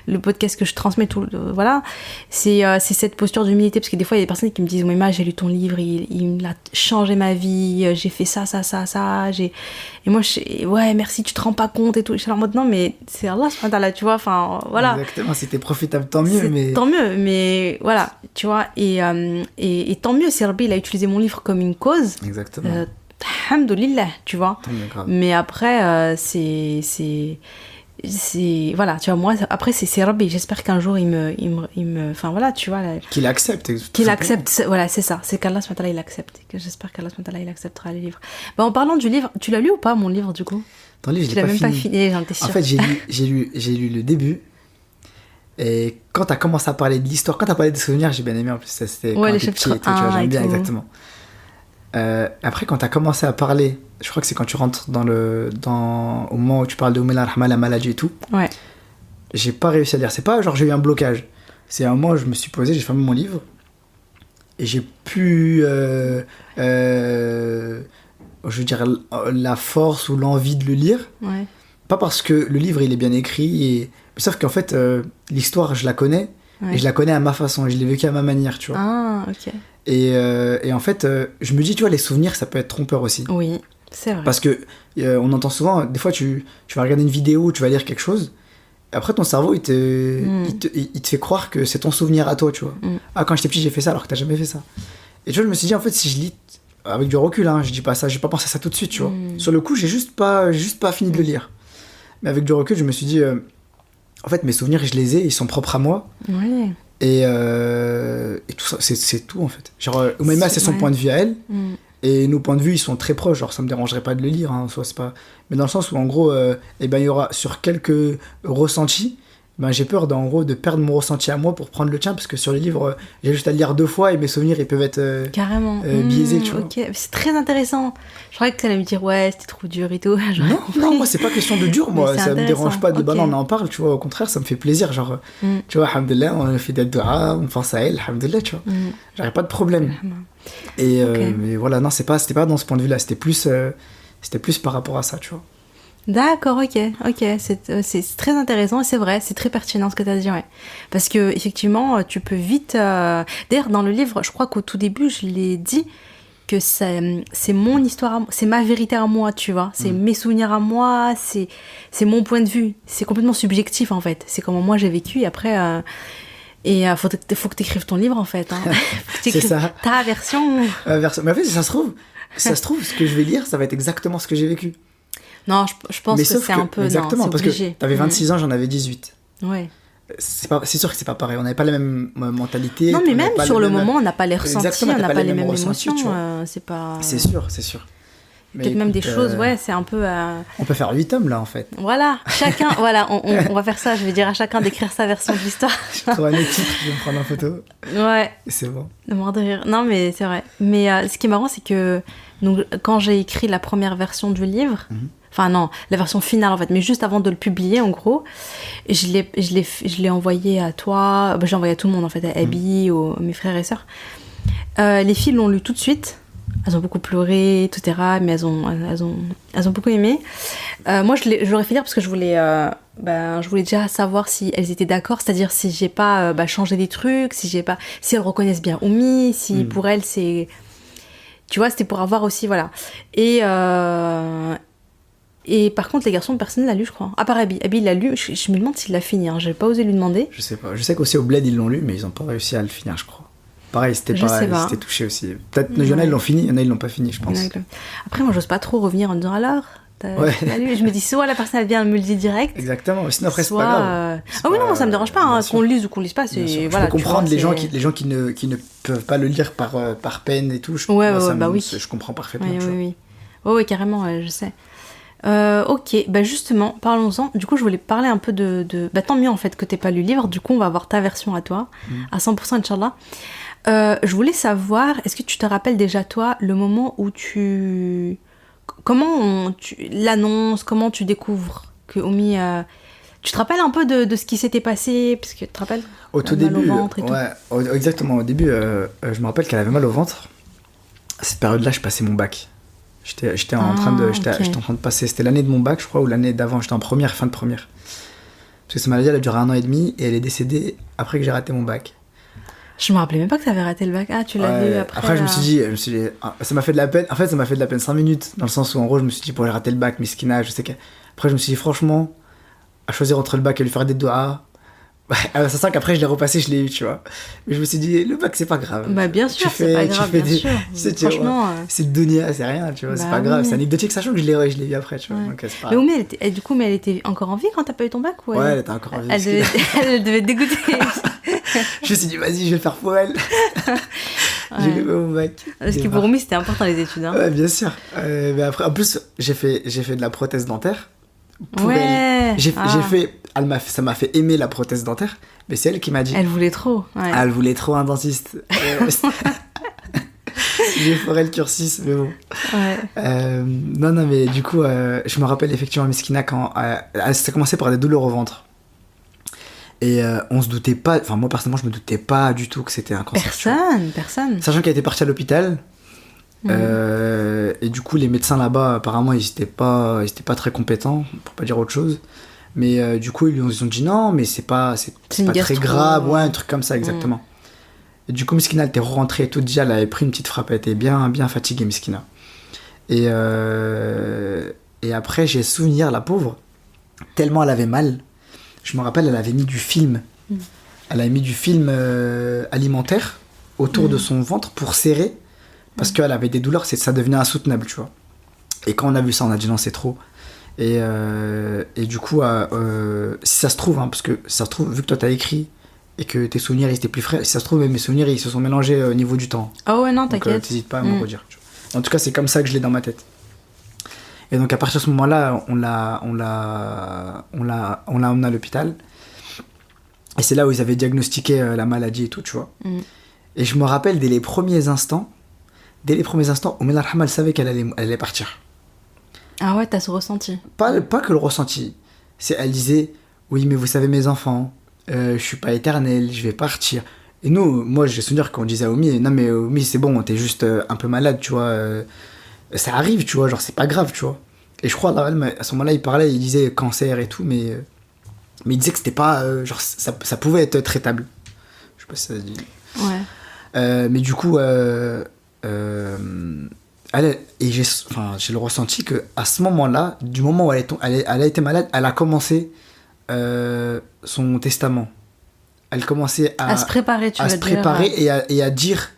le podcast que je transmets, tout, voilà, c'est cette posture d'humilité, parce que des fois, il y a des personnes qui me disent, Mima, j'ai lu ton livre, il a changé ma vie, j'ai fait ça, et moi, ouais, merci, tu te rends pas compte et tout. Je suis en mode, non, mais c'est Allah, tu vois, enfin, voilà. Exactement, c'était profitable, tant mieux, Tant mieux, mais voilà, tu vois, et tant mieux si Rabbi, il a utilisé mon livre comme une cause. Exactement. Alhamdoulilah, tu vois. Mais après, voilà, tu vois, moi, après, c'est Rabbi. J'espère qu'un jour, il me enfin, voilà, tu vois. Qu'il accepte. Qu'il accepte, voilà, c'est ça. C'est qu'Allah, il accepte. J'espère qu'Allah, il acceptera le livre. Bah, en parlant du livre, tu l'as lu ou pas, mon livre, du coup? Ton livre, je l'ai pas fini. J'en étais sûre. En fait, j'ai lu le début. Et quand t'as commencé à parler de l'histoire, quand t'as parlé des souvenirs, j'ai bien aimé en plus. Ça, c'était ouais, les chapitres 1 tu vois, j'aime bien, exactement. Après, quand t'as commencé à parler, je crois que c'est quand tu rentres au moment où tu parles de Oumela Rahma, la maladie et tout. Ouais. J'ai pas réussi à lire. C'est pas genre j'ai eu un blocage. C'est un moment où je me suis posé, j'ai fermé mon livre. Et j'ai pu. Je veux dire, la force ou l'envie de le lire. Ouais. Pas parce que le livre il est bien écrit, sauf qu'en fait l'histoire je la connais, et je la connais à ma façon, et je l'ai vécu à ma manière, tu vois. Ah, ok. Et en fait je me dis, tu vois, les souvenirs ça peut être trompeur aussi. Oui, c'est vrai. Parce que on entend souvent, des fois tu vas regarder une vidéo, tu vas lire quelque chose, et après ton cerveau il te fait croire que c'est ton souvenir à toi, tu vois. Ah, quand j'étais petit j'ai fait ça alors que t'as jamais fait ça. Et tu vois, je me suis dit, en fait, si je lis avec du recul, hein, je dis pas ça, j'ai pas pensé à ça tout de suite, tu vois. Sur le coup j'ai juste pas fini de le lire. Mais avec du recul, je me suis dit, en fait, mes souvenirs, je les ai, ils sont propres à moi. Ouais. Et tout ça, c'est tout, en fait. Genre, Oumaima, c'est son point de vue à elle. Et nos points de vue, ils sont très proches. Genre, ça me dérangerait pas de le lire, hein, soit c'est pas... Mais dans le sens où, en gros, il y aura sur quelques ressentis, ben, j'ai peur en gros de perdre mon ressenti à moi pour prendre le tien, parce que sur les livres, j'ai juste à le lire 2 fois et mes souvenirs ils peuvent être Carrément. biaisés, tu vois. Ok, c'est très intéressant. Je croyais que tu allais me dire, ouais, c'était trop dur et tout. Non, moi c'est pas question de dur, moi ça me dérange pas de okay. bah non, on en parle, tu vois, au contraire ça me fait plaisir, genre tu vois, alhamdoulilah, on fait des doigts, on pense à elle, alhamdoulilah, tu vois, j'aurais pas de problème. Et okay. Mais voilà, non, c'était pas dans ce point de vue là, c'était plus par rapport à ça, tu vois. D'accord, ok, c'est très intéressant et c'est vrai, c'est très pertinent ce que tu as dit, ouais. Parce que effectivement, tu peux vite. D'ailleurs, dans le livre, je crois qu'au tout début, je l'ai dit que c'est mon histoire, c'est ma vérité à moi, tu vois. C'est mes souvenirs à moi, c'est mon point de vue. C'est complètement subjectif en fait. C'est comment moi j'ai vécu et après. Faut que tu écrives ton livre en fait. Hein. Faut que tu écrives ta version. Mais en fait, ça se trouve, ce que je vais lire, ça va être exactement ce que j'ai vécu. Non, je pense que c'est un peu... Exactement, non, parce obligé. Que t'avais 26 ans, j'en avais 18. Ouais. C'est sûr que c'est pas pareil, on n'avait pas la même mentalité. Non, mais même sur le moment, on n'a pas les ressentis, on n'a pas les mêmes émotions. C'est pas... C'est sûr. Peut-être même des choses, ouais, c'est un peu... On peut faire 8 tomes, là, en fait. Voilà, chacun... voilà, on va faire ça, je vais dire à chacun d'écrire sa version de l'histoire. Je trouve un autre titre, je vais me prendre en photo. Ouais. Et c'est bon. Mort de rire. Non, mais c'est vrai. Mais ce qui est marrant, c'est que donc, quand j'ai écrit la première version du livre... Enfin non, la version finale en fait, mais juste avant de le publier en gros, je l'ai envoyé à toi, je l'ai envoyé à tout le monde en fait, à Abby, à mes frères et sœurs. Les filles l'ont lu tout de suite, elles ont beaucoup pleuré, etc. Mais elles ont beaucoup aimé. Moi je l'aurais fait lire parce que je voulais déjà savoir si elles étaient d'accord, c'est-à-dire si j'ai pas changé des trucs, si elles reconnaissent bien Oumi, si pour elles c'est... Tu vois, c'était pour avoir aussi, voilà. Et par contre, les garçons, personne ne l'a lu, je crois. À part Abby. Abby, il l'a lu. Je me demande s'il l'a fini. Hein. J'ai pas osé lui demander. Je sais pas. Je sais qu'aussi au Bled, ils l'ont lu, mais ils ont pas réussi à le finir, je crois. Pareil, c'était touché aussi. Peut-être il y en a, ils l'ont fini, il y en a, ils l'ont pas fini, je pense. Après, moi, j'ose pas trop revenir en disant alors. T'as lu. Je me dis, soit la personne, elle vient me le dire direct. Exactement. Sinon, après, c'est pas grave. Ah oui, non, ça me dérange pas. Hein, qu'on le lise ou qu'on le lise pas. Voilà, je peux comprendre les gens qui ne peuvent pas le lire par peine et tout. Oui. Je comprends parfaitement. Oui, carrément, je sais. Ok, justement, parlons-en. Du coup, je voulais parler un peu de... tant mieux en fait que t'aies pas lu le livre. Du coup, on va avoir ta version à toi, à 100%, Inch'Allah. Je voulais savoir, est-ce que tu te rappelles déjà, toi, le moment où comment tu l'annonces, comment tu découvres que Oumi... Tu te rappelles un peu de ce qui s'était passé, parce que tu te rappelles au tout début, mal au ventre et tout. Exactement. Au début, je me rappelle qu'elle avait mal au ventre. À cette période-là, je passais mon bac. J'étais en train de passer, c'était l'année de mon bac je crois, ou l'année d'avant, j'étais en première, fin de première. Parce que cette maladie elle a duré 1 an et demi et elle est décédée après que j'ai raté mon bac. Je me rappelais même pas que t'avais raté le bac. Ah, tu l'as vu après. Après je me suis dit, ça m'a fait de la peine, en fait ça m'a fait de la peine 5 minutes, dans le sens où en gros je me suis dit, j'ai raté le bac, miskina, je sais que... Après je me suis dit franchement, à choisir entre le bac et lui faire des doigts, ça sent qu'après je l'ai repassé, je l'ai eu, tu vois. Mais je me suis dit, le bac c'est pas grave. Bien sûr, c'est pas grave, bien sûr. Franchement, c'est le dunia, c'est rien, tu vois, c'est pas grave. C'est anecdotique, sachant que je l'ai eu après, tu vois. Donc, c'est pas... Mais elle était encore en vie quand t'as pas eu ton bac, ouais. Ouais, elle était encore en vie. Elle devait te dégoûter. Je me suis dit, vas-y, je vais le faire pour elle. J'ai eu mon bac. Parce que pour moi, c'était important les études. Hein. Ouais, bien sûr. Mais après, en plus, j'ai fait de la prothèse dentaire. Pour elle. J'ai fait... ça m'a fait aimer la prothèse dentaire, mais c'est elle qui m'a dit... Elle voulait trop. Ouais. Elle voulait trop un dentiste. J'ai foré le cursus, mais bon. Ouais. Non, mais du coup, je me rappelle effectivement, Miskina, quand ça a commencé par des douleurs au ventre. Et on se doutait pas, enfin moi personnellement, je me doutais pas du tout que c'était un cancer. Personne. Sachant qu'elle était partie à l'hôpital. Et du coup, les médecins là-bas, apparemment, ils étaient pas très compétents, pour pas dire autre chose. Mais du coup, ils ont dit non, mais c'est pas très grave, ouais, un truc comme ça, exactement. Et du coup, Miskina, elle était rentrée et tout, déjà, elle avait pris une petite frappe, elle était bien fatiguée, Miskina. Et après, j'ai souvenir, la pauvre, tellement elle avait mal, je me rappelle, elle avait mis du film. Elle avait mis du film alimentaire autour de son ventre pour serrer, parce qu'elle avait des douleurs, ça devenait insoutenable, tu vois. Et quand on a vu ça, on a dit non, c'est trop. Et du coup, si ça se trouve, hein, parce que ça se trouve, vu que toi t'as écrit et que tes souvenirs ils étaient plus frais, si ça se trouve, mes souvenirs ils se sont mélangés au niveau du temps. Ah ouais, non, t'inquiète. Donc t'hésites pas à me redire. En tout cas, c'est comme ça que je l'ai dans ma tête. Et donc à partir de ce moment-là, on l'a emmené à l'hôpital. Et c'est là où ils avaient diagnostiqué la maladie et tout, tu vois. Et je me rappelle, dès les premiers instants, Oumina Rahma, elle savait elle allait partir. Ah ouais, t'as ce ressenti. Pas que le ressenti. Elle disait, oui, mais vous savez, mes enfants, je suis pas éternelle, je vais partir. Et moi, j'ai souvenir qu'on disait à Oumi, non mais Oumi, c'est bon, t'es juste un peu malade, tu vois. Ça arrive, tu vois, genre c'est pas grave, tu vois. Et je crois, à ce moment-là, il disait cancer et tout, mais il disait que c'était pas, genre ça pouvait être traitable. Je sais pas si ça se dit. Ouais. Mais du coup, j'ai le ressenti que à ce moment-là, du moment où elle a été malade, elle a commencé son testament. Elle commençait à se préparer, à se préparer et à dire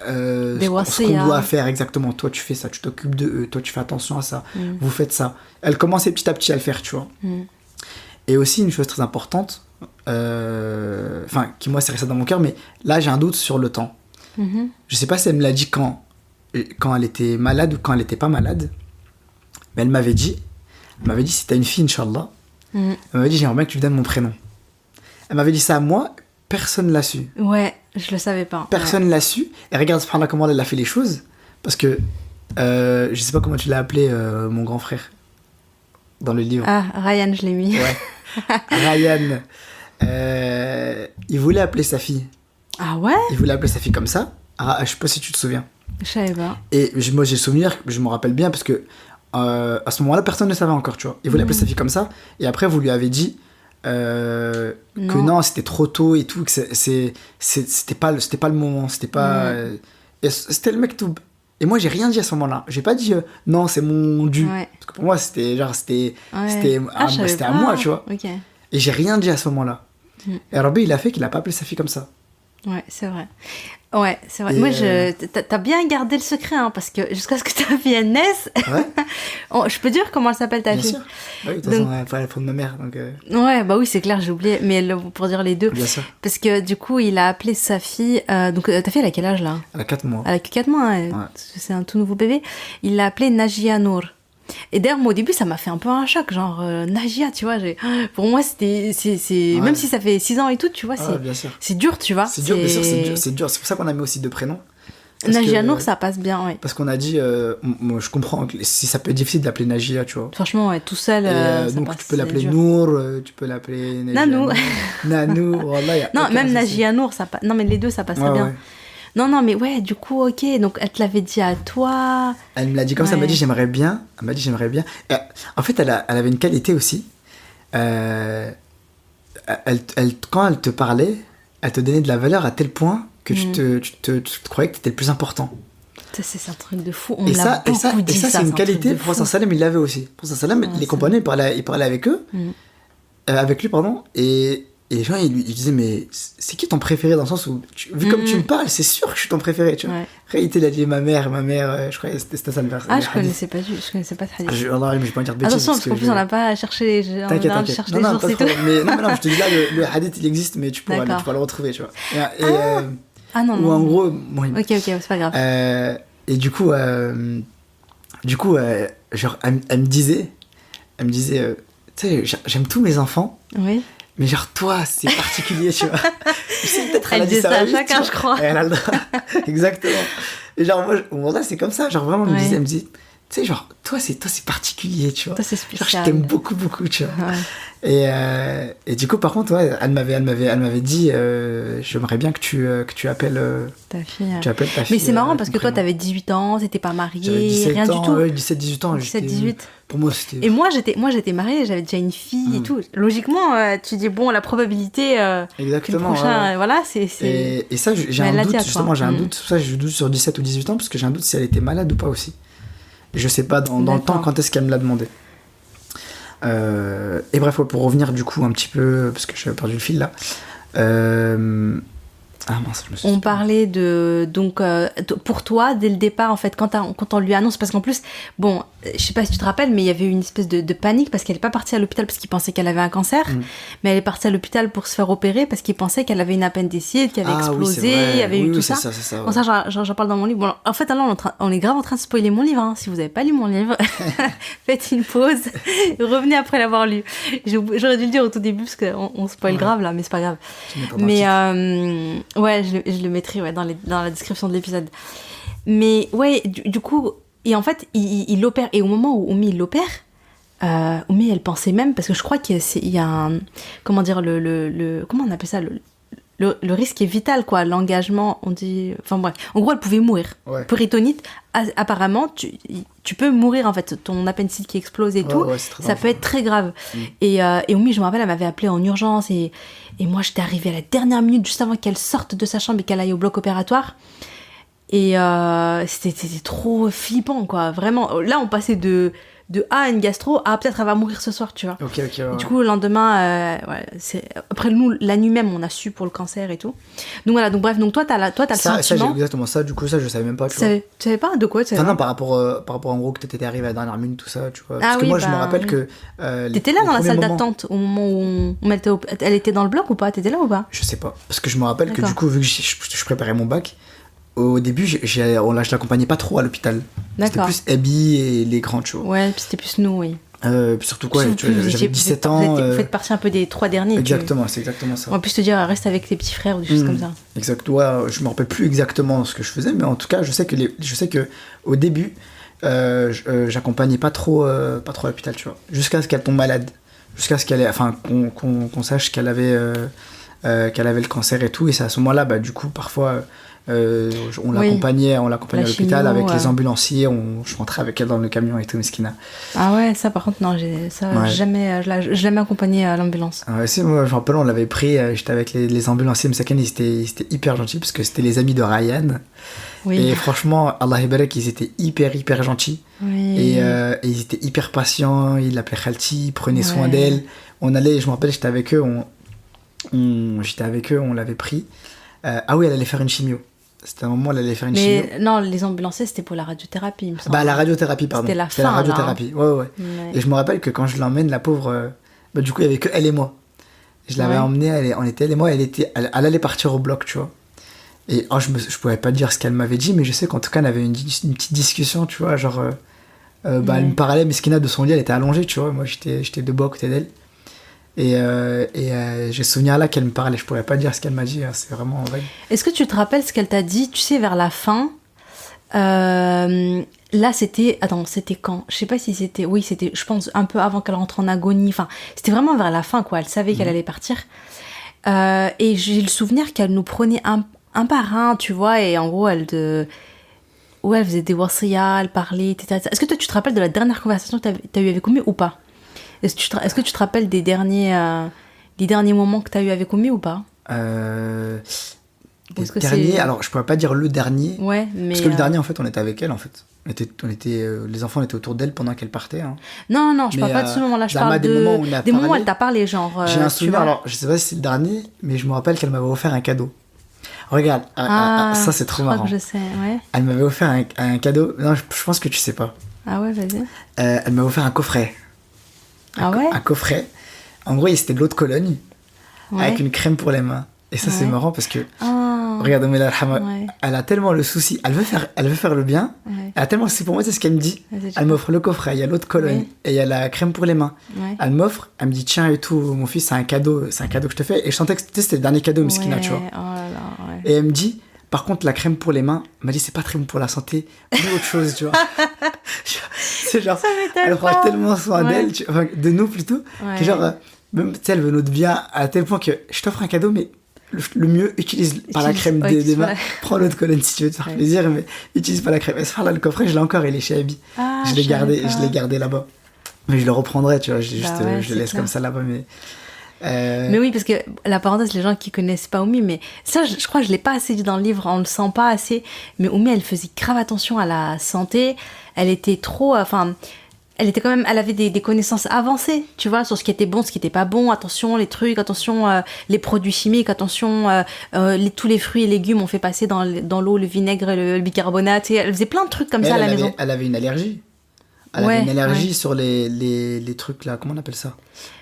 ce qu'on doit faire exactement. Toi, tu fais ça, tu t'occupes de eux, toi, tu fais attention à ça, vous faites ça. Elle commençait petit à petit à le faire, tu vois. Et aussi, une chose très importante, qui moi, c'est resté dans mon cœur, mais là, j'ai un doute sur le temps. Je sais pas si elle me l'a dit quand elle était malade ou quand elle était pas malade, mais elle m'avait dit si t'as une fille, Inch'Allah, elle m'avait dit, j'aimerais bien que tu lui donnes mon prénom. Elle m'avait dit ça à moi, personne l'a su. Ouais, je le savais pas. Personne l'a su. Et regarde, subhanallah, comment elle a fait les choses. Parce que, je sais pas comment tu l'as appelé, mon grand frère, dans le livre. Ah, Ryan, je l'ai mis. Ouais. Ryan, il voulait appeler sa fille. Ah ouais? Il voulait appeler sa fille comme ça. Ah, je sais pas si tu te souviens. Je savais pas. Et moi, j'ai le souvenir, je me rappelle bien, parce que à ce moment-là, personne ne savait encore, tu vois. Il voulait appeler sa fille comme ça. Et après, vous lui avez dit que non, c'était trop tôt et tout, que c'était pas le moment, c'était pas... et c'était le mektoub. Et moi, j'ai rien dit à ce moment-là. J'ai pas dit non, c'est mon dû. Ouais. Parce que pour moi, c'était à moi, tu vois. Okay. Et j'ai rien dit à ce moment-là. Et Rabbi, il a fait qu'il a pas appelé sa fille comme ça. Ouais, c'est vrai. Ouais, c'est vrai. Et moi, t'as bien gardé le secret, hein, parce que jusqu'à ce que ta fille elle naisse, je peux dire comment elle s'appelle ta fille. Bien sûr. Oui, de toute façon, elle parle de ma mère. Donc Ouais, bah oui, c'est clair, j'ai oublié, mais pour dire les deux. Bien sûr. Parce que du coup, il a appelé sa fille. Donc, ta fille, elle a quel âge là? Elle a 4 mois. Elle a que 4 mois, hein, ouais. C'est un tout nouveau bébé. Il l'a appelée Najia Nour. Et d'ailleurs, moi, au début, ça m'a fait un peu un choc, genre Najia, tu vois. Pour moi, c'est même si ça fait 6 ans et tout, tu vois, c'est dur, tu vois. C'est dur, bien sûr, c'est dur. C'est pour ça qu'on a mis aussi 2 prénoms. Najia Nour, ça passe bien, oui. Parce qu'on a dit, moi, je comprends que si ça peut être difficile d'appeler Najia, tu vois. Franchement, ouais, tout seul, donc tu peux l'appeler Nour, tu peux l'appeler Nanou. Nanou, voilà. Non, même Najia Nour, ça passe. Non, mais les deux, ça passe bien. Ouais. Non, mais ouais, du coup, ok. Donc, elle te l'avait dit à toi. Elle me l'a dit comme ça, elle m'a dit j'aimerais bien. Et, en fait, elle avait une qualité aussi. Quand elle te parlait, elle te donnait de la valeur à tel point que tu te croyais que tu étais le plus important. Ça, c'est un truc de fou. On me l'a beaucoup dit. Et ça, c'est une qualité. Le prophète Sallam, il l'avait aussi. Le prophète Sallam, les compagnons, il parlait avec eux. Avec lui, pardon. Et les gens, ils disaient, mais c'est qui ton préféré dans le sens où, vu comme tu me parles, c'est sûr que je suis ton préféré, tu vois. Ouais. Réalité, il a dit ma mère, je crois que c'était ça le verset. Ah, je connaissais pas ce hadith. Alors, mais je vais pas dire de bêtises. Attention, parce qu'en plus, on n'a pas cherché, t'inquiète. Des jours, c'est tout. Mais non, je te dis là, le hadith, il existe, mais tu pourras le retrouver, tu vois. Non. Ou en gros, bon, ok, c'est pas grave. Et du coup, genre, elle me disait, tu sais, j'aime tous mes enfants. Oui. Mais genre, toi, c'est particulier, tu vois. Peut-être elle dit ça à chacun, je crois. Elle a le droit. Exactement. Et genre, moi, au moment là, c'est comme ça. Genre, vraiment, elle me disait, tu sais, genre, toi, c'est particulier, tu vois. Toi, c'est spécial. Genre, je t'aime beaucoup, tu vois. Ouais. Et du coup, par contre, ouais, elle m'avait dit, j'aimerais bien que tu appelles ta fille. Tu appelles ta fille. Mais c'est marrant parce que toi, t'avais 18 ans, t'étais pas mariée, rien du tout. 17-18 ans. 17-18. Pour moi, c'était... Et moi, j'étais mariée, j'avais déjà une fille et tout. Logiquement, tu dis, bon, la probabilité exactement, que le prochain, voilà, c'est... Et ça, j'ai un doute, justement, j'ai un doute. C'est pour ça que je doute sur 17 ou 18 ans, parce que j'ai un doute si elle était malade ou pas aussi. Je sais pas dans le temps quand est-ce qu'elle me l'a demandé. Et bref, pour revenir du coup un petit peu, parce que j'avais perdu le fil là. Ah mince, je me suis On dit. parlait de... Donc, pour toi, dès le départ, en fait, quand on lui annonce... Parce qu'en plus, bon, je sais pas si tu te rappelles, mais il y avait une espèce de panique parce qu'elle n'est pas partie à l'hôpital parce qu'il pensait qu'elle avait un cancer. Mais elle est partie à l'hôpital pour se faire opérer parce qu'il pensait qu'elle avait une appendicite, qu'elle avait explosé, il y avait eu tout ça. C'est ça, Bon, ça, j'en parle dans mon livre. Bon, en fait, là, on est grave en train de spoiler mon livre. Hein. Si vous n'avez pas lu mon livre, faites une pause. Revenez après l'avoir lu. J'aurais dû le dire au tout début parce qu'on spoil grave là, mais c'est pas grave. Mais ouais, je le mettrai dans la description de l'épisode. Mais ouais, du coup, et en fait, il opère. Et au moment où Oumi il l'opère, Oumi elle pensait même, parce que je crois qu'il y a un. Comment dire, comment on appelle ça, le risque est vital, quoi. L'engagement, on dit. Enfin bref, en gros, elle pouvait mourir. Ouais. Péritonite, apparemment, tu peux mourir en fait. Ton appendicite qui explose et tout, ça peut être très grave. Et Oumi, je me rappelle, elle m'avait appelée en urgence et moi, j'étais arrivée à la dernière minute, juste avant qu'elle sorte de sa chambre et qu'elle aille au bloc opératoire. Et c'était trop flippant, quoi. Vraiment. Là, on passait de A à une gastro à peut-être elle va mourir ce soir, tu vois. Ok. Ouais. Du coup, le lendemain, après nous, la nuit même, on a su pour le cancer et tout. Donc voilà, donc bref, donc toi, t'as le sentiment. Ça, j'ai exactement ça, du coup, ça, je savais même pas, tu vois. Tu savais pas de quoi tu savais Non, par rapport en gros que t'étais arrivé à la dernière minute, tout ça, tu vois. Parce Ah que oui, moi, je me rappelle que. T'étais là dans la salle d'attente au moment où elle était dans le bloc ou pas? T'étais là ou pas? Je sais pas. Parce que je me rappelle que du coup, vu que je préparais mon bac, au début, je l'accompagnais pas trop à l'hôpital. C'était plus Abby et les grands, tu vois. Ouais, puis c'était plus nous, oui. Surtout quoi, j'avais 17 ans. Vous faites partie un peu des 3 derniers. Exactement, c'est exactement ça. On va plus te dire, reste avec tes petits frères ou des choses comme ça. Exact, ouais, je me rappelle plus exactement ce que je faisais, mais en tout cas, je sais que au début, j'accompagnais pas trop à l'hôpital, tu vois. Jusqu'à ce qu'elle tombe malade. Jusqu'à ce qu'on sache qu'elle avait le cancer et tout. Et c'est à ce moment-là, bah, du coup, parfois. On l'accompagnait à l'hôpital avec les ambulanciers, je rentrais avec elle dans le camion et tout, Meskina. Ah ouais, ça par contre non, jamais, je l'ai jamais accompagnée à l'ambulance. Ouais, si, moi je me rappelle, on l'avait pris, j'étais avec les ambulanciers, Msaken, ils étaient hyper gentils parce que c'était les amis de Ryan. Oui. Et franchement, Allah Ibarak, ils étaient hyper gentils. Oui. Et ils étaient hyper patients, ils l'appelaient Khalti, ils prenaient soin d'elle. Je me rappelle, j'étais avec eux, on l'avait pris. Ah oui, elle allait faire une chimio. C'était un moment où elle allait faire une chimio. Mais non, les ambulanciers, c'était pour la radiothérapie, il me semble. Bah, la radiothérapie, pardon. C'était la fin, radiothérapie, là, hein. Ouais. Et je me rappelle que quand je l'emmène, la pauvre... bah, du coup, il y avait que elle et moi. Je l'avais emmenée, on était elle et moi, elle allait partir au bloc, tu vois. Et je pouvais pas dire ce qu'elle m'avait dit, mais je sais qu'en tout cas, on avait une petite discussion, tu vois, genre... elle me parlait, Meskina, de son lit, elle était allongée, tu vois. Moi, j'étais debout à côté d'elle. Et j'ai souvenir là qu'elle me parlait, je pourrais pas dire ce qu'elle m'a dit, hein, c'est vraiment vrai. Est-ce que tu te rappelles ce qu'elle t'a dit, tu sais, vers la fin là c'était quand? Je sais pas si c'était, oui c'était, je pense un peu avant qu'elle rentre en agonie, enfin c'était vraiment vers la fin, quoi. Elle savait qu'elle allait partir, et j'ai le souvenir qu'elle nous prenait un par un, tu vois, et en gros elle faisait des wasiyas, elle parlait, etc. Est-ce que toi tu te rappelles de la dernière conversation que t'as eu avec Oumi ou pas? Est-ce que tu te rappelles des derniers moments que tu as eu avec Oumi ou pas? Alors je pourrais pas dire le dernier. Ouais, mais parce que le dernier, en fait, on était avec elle, en fait. Les enfants étaient autour d'elle pendant qu'elle partait. Hein. Non, je parle pas de ce moment-là, je parle des moments où elle t'a parlé, genre... J'ai un souvenir, alors je sais pas si c'est le dernier, mais je me rappelle qu'elle m'avait offert un cadeau. Regarde, ça c'est trop marrant. Je sais, ouais. Elle m'avait offert un cadeau, non, je pense que tu sais pas. Ah ouais, vas-y. Elle m'avait offert un coffret. Un coffret. En gros, c'était de l'eau de Cologne avec une crème pour les mains. Et ça, c'est marrant parce que regarde, elle a tellement le souci. Elle veut faire le bien. Ouais. Elle a tellement le souci pour moi, c'est ce qu'elle me dit. Elle m'offre le coffret, il y a l'eau de Cologne et il y a la crème pour les mains. Ouais. Elle m'offre, elle me dit tiens et tout, mon fils, c'est un cadeau que je te fais. Et je sentais que c'était le dernier cadeau, Meskina, tu vois. Oh là là, et elle me dit, par contre, la crème pour les mains, elle m'a dit c'est pas très bon pour la santé, mais autre chose, tu vois. C'est genre, elle prend tellement soin d'elle, enfin, de nous plutôt, que genre, même, tu sais, elle veut notre bien à tel point que je t'offre un cadeau, mais le mieux, utilise pas la crème des mains. Prends l'eau de Cologne si tu veux te faire plaisir, mais utilise pas la crème. Et ce là, le coffret, je l'ai encore, il est chez Abby. Je l'ai gardé là-bas. Mais je le reprendrai, tu vois, je le laisse comme ça là-bas, mais... Mais oui, parce que la parenthèse, les gens qui connaissent pas Oumi, mais ça, je crois que je l'ai pas assez dit dans le livre, on le sent pas assez. Mais Oumi, elle faisait grave attention à la santé. Elle était trop, elle était quand même, elle avait des connaissances avancées, tu vois, sur ce qui était bon, ce qui était pas bon. Attention les trucs, attention les produits chimiques, attention tous les fruits et légumes on fait passer dans l'eau le vinaigre, le bicarbonate. Elle faisait plein de trucs comme ça à la maison. Elle avait une allergie. Elle avait une allergie sur les trucs là, comment on appelle ça,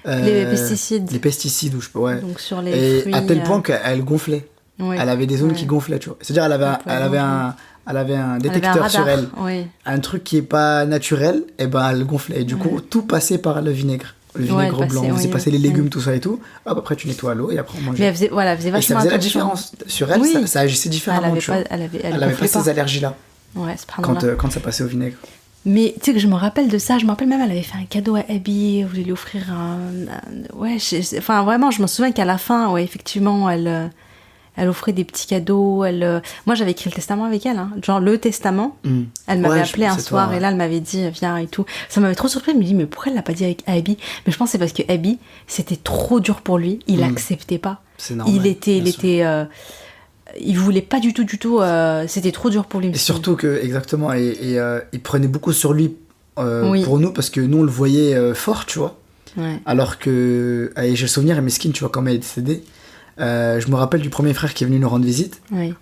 les pesticides. Les pesticides, ou je sais pas, ouais. Donc sur les fruits. À tel point qu'elle gonflait. Ouais. Elle avait des zones qui gonflaient, tu vois. C'est-à-dire elle avait un détecteur sur elle. Oui. Un truc qui est pas naturel, et ben elle gonflait. Et du coup, tout passait par le vinaigre. Le vinaigre blanc, on faisait passer les légumes, tout ça et tout. Hop, après tu nettoies l'eau et après on mangeait. Mais elle faisait vachement et ça faisait la différence. Sur elle, ça agissait différemment. Elle avait pas ces allergies-là. Ouais, quand ça passait au vinaigre. Mais tu sais que je me rappelle de ça, je me rappelle même elle avait fait un cadeau à Abby, elle voulait lui offrir enfin vraiment je me souviens qu'à la fin, ouais, effectivement, elle offrait des petits cadeaux, moi j'avais écrit le testament avec elle, hein. Genre le testament, elle m'avait appelé un soir et là elle m'avait dit viens et tout, ça m'avait trop surpris, elle me dit mais pourquoi elle l'a pas dit avec Abby, mais je pense que c'est parce que Abby c'était trop dur pour lui, il acceptait pas, c'est normal, il voulait pas du tout, c'était trop dur pour lui. Et surtout que, exactement, et il prenait beaucoup sur lui pour nous, parce que nous on le voyait fort, tu vois. Ouais. Alors que, et j'ai le souvenir, Mesquine, tu vois, quand elle est décédée, je me rappelle du premier frère qui est venu nous rendre visite. Oui.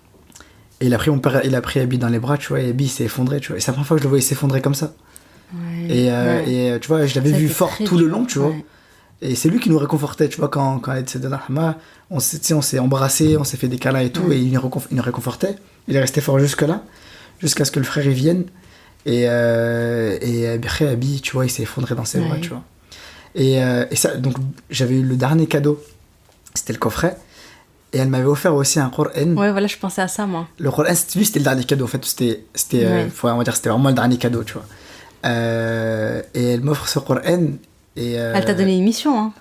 Et il a pris Abby dans les bras, tu vois, et Abby s'est effondré, tu vois. Et c'est la première fois que je le voyais s'effondrer comme ça. Ouais. Et tu vois, je l'avais vu fort tout le long, tu vois. Ouais. Et c'est lui qui nous réconfortait, tu vois, quand elle était de là, on s'est embrassés, on s'est fait des câlins et tout, et il nous réconfortait. Il est resté fort jusque-là, jusqu'à ce que le frère y vienne. Et après, Abby, tu vois, il s'est effondré dans ses bras, tu vois. Et ça, donc, j'avais eu le dernier cadeau, c'était le coffret. Et elle m'avait offert aussi un Coran. Ouais, voilà, je pensais à ça, moi. Le Coran, c'était le dernier cadeau, en fait. On va dire, c'était vraiment le dernier cadeau, tu vois. Et elle m'offre ce Coran. Elle t'a donné une mission, hein.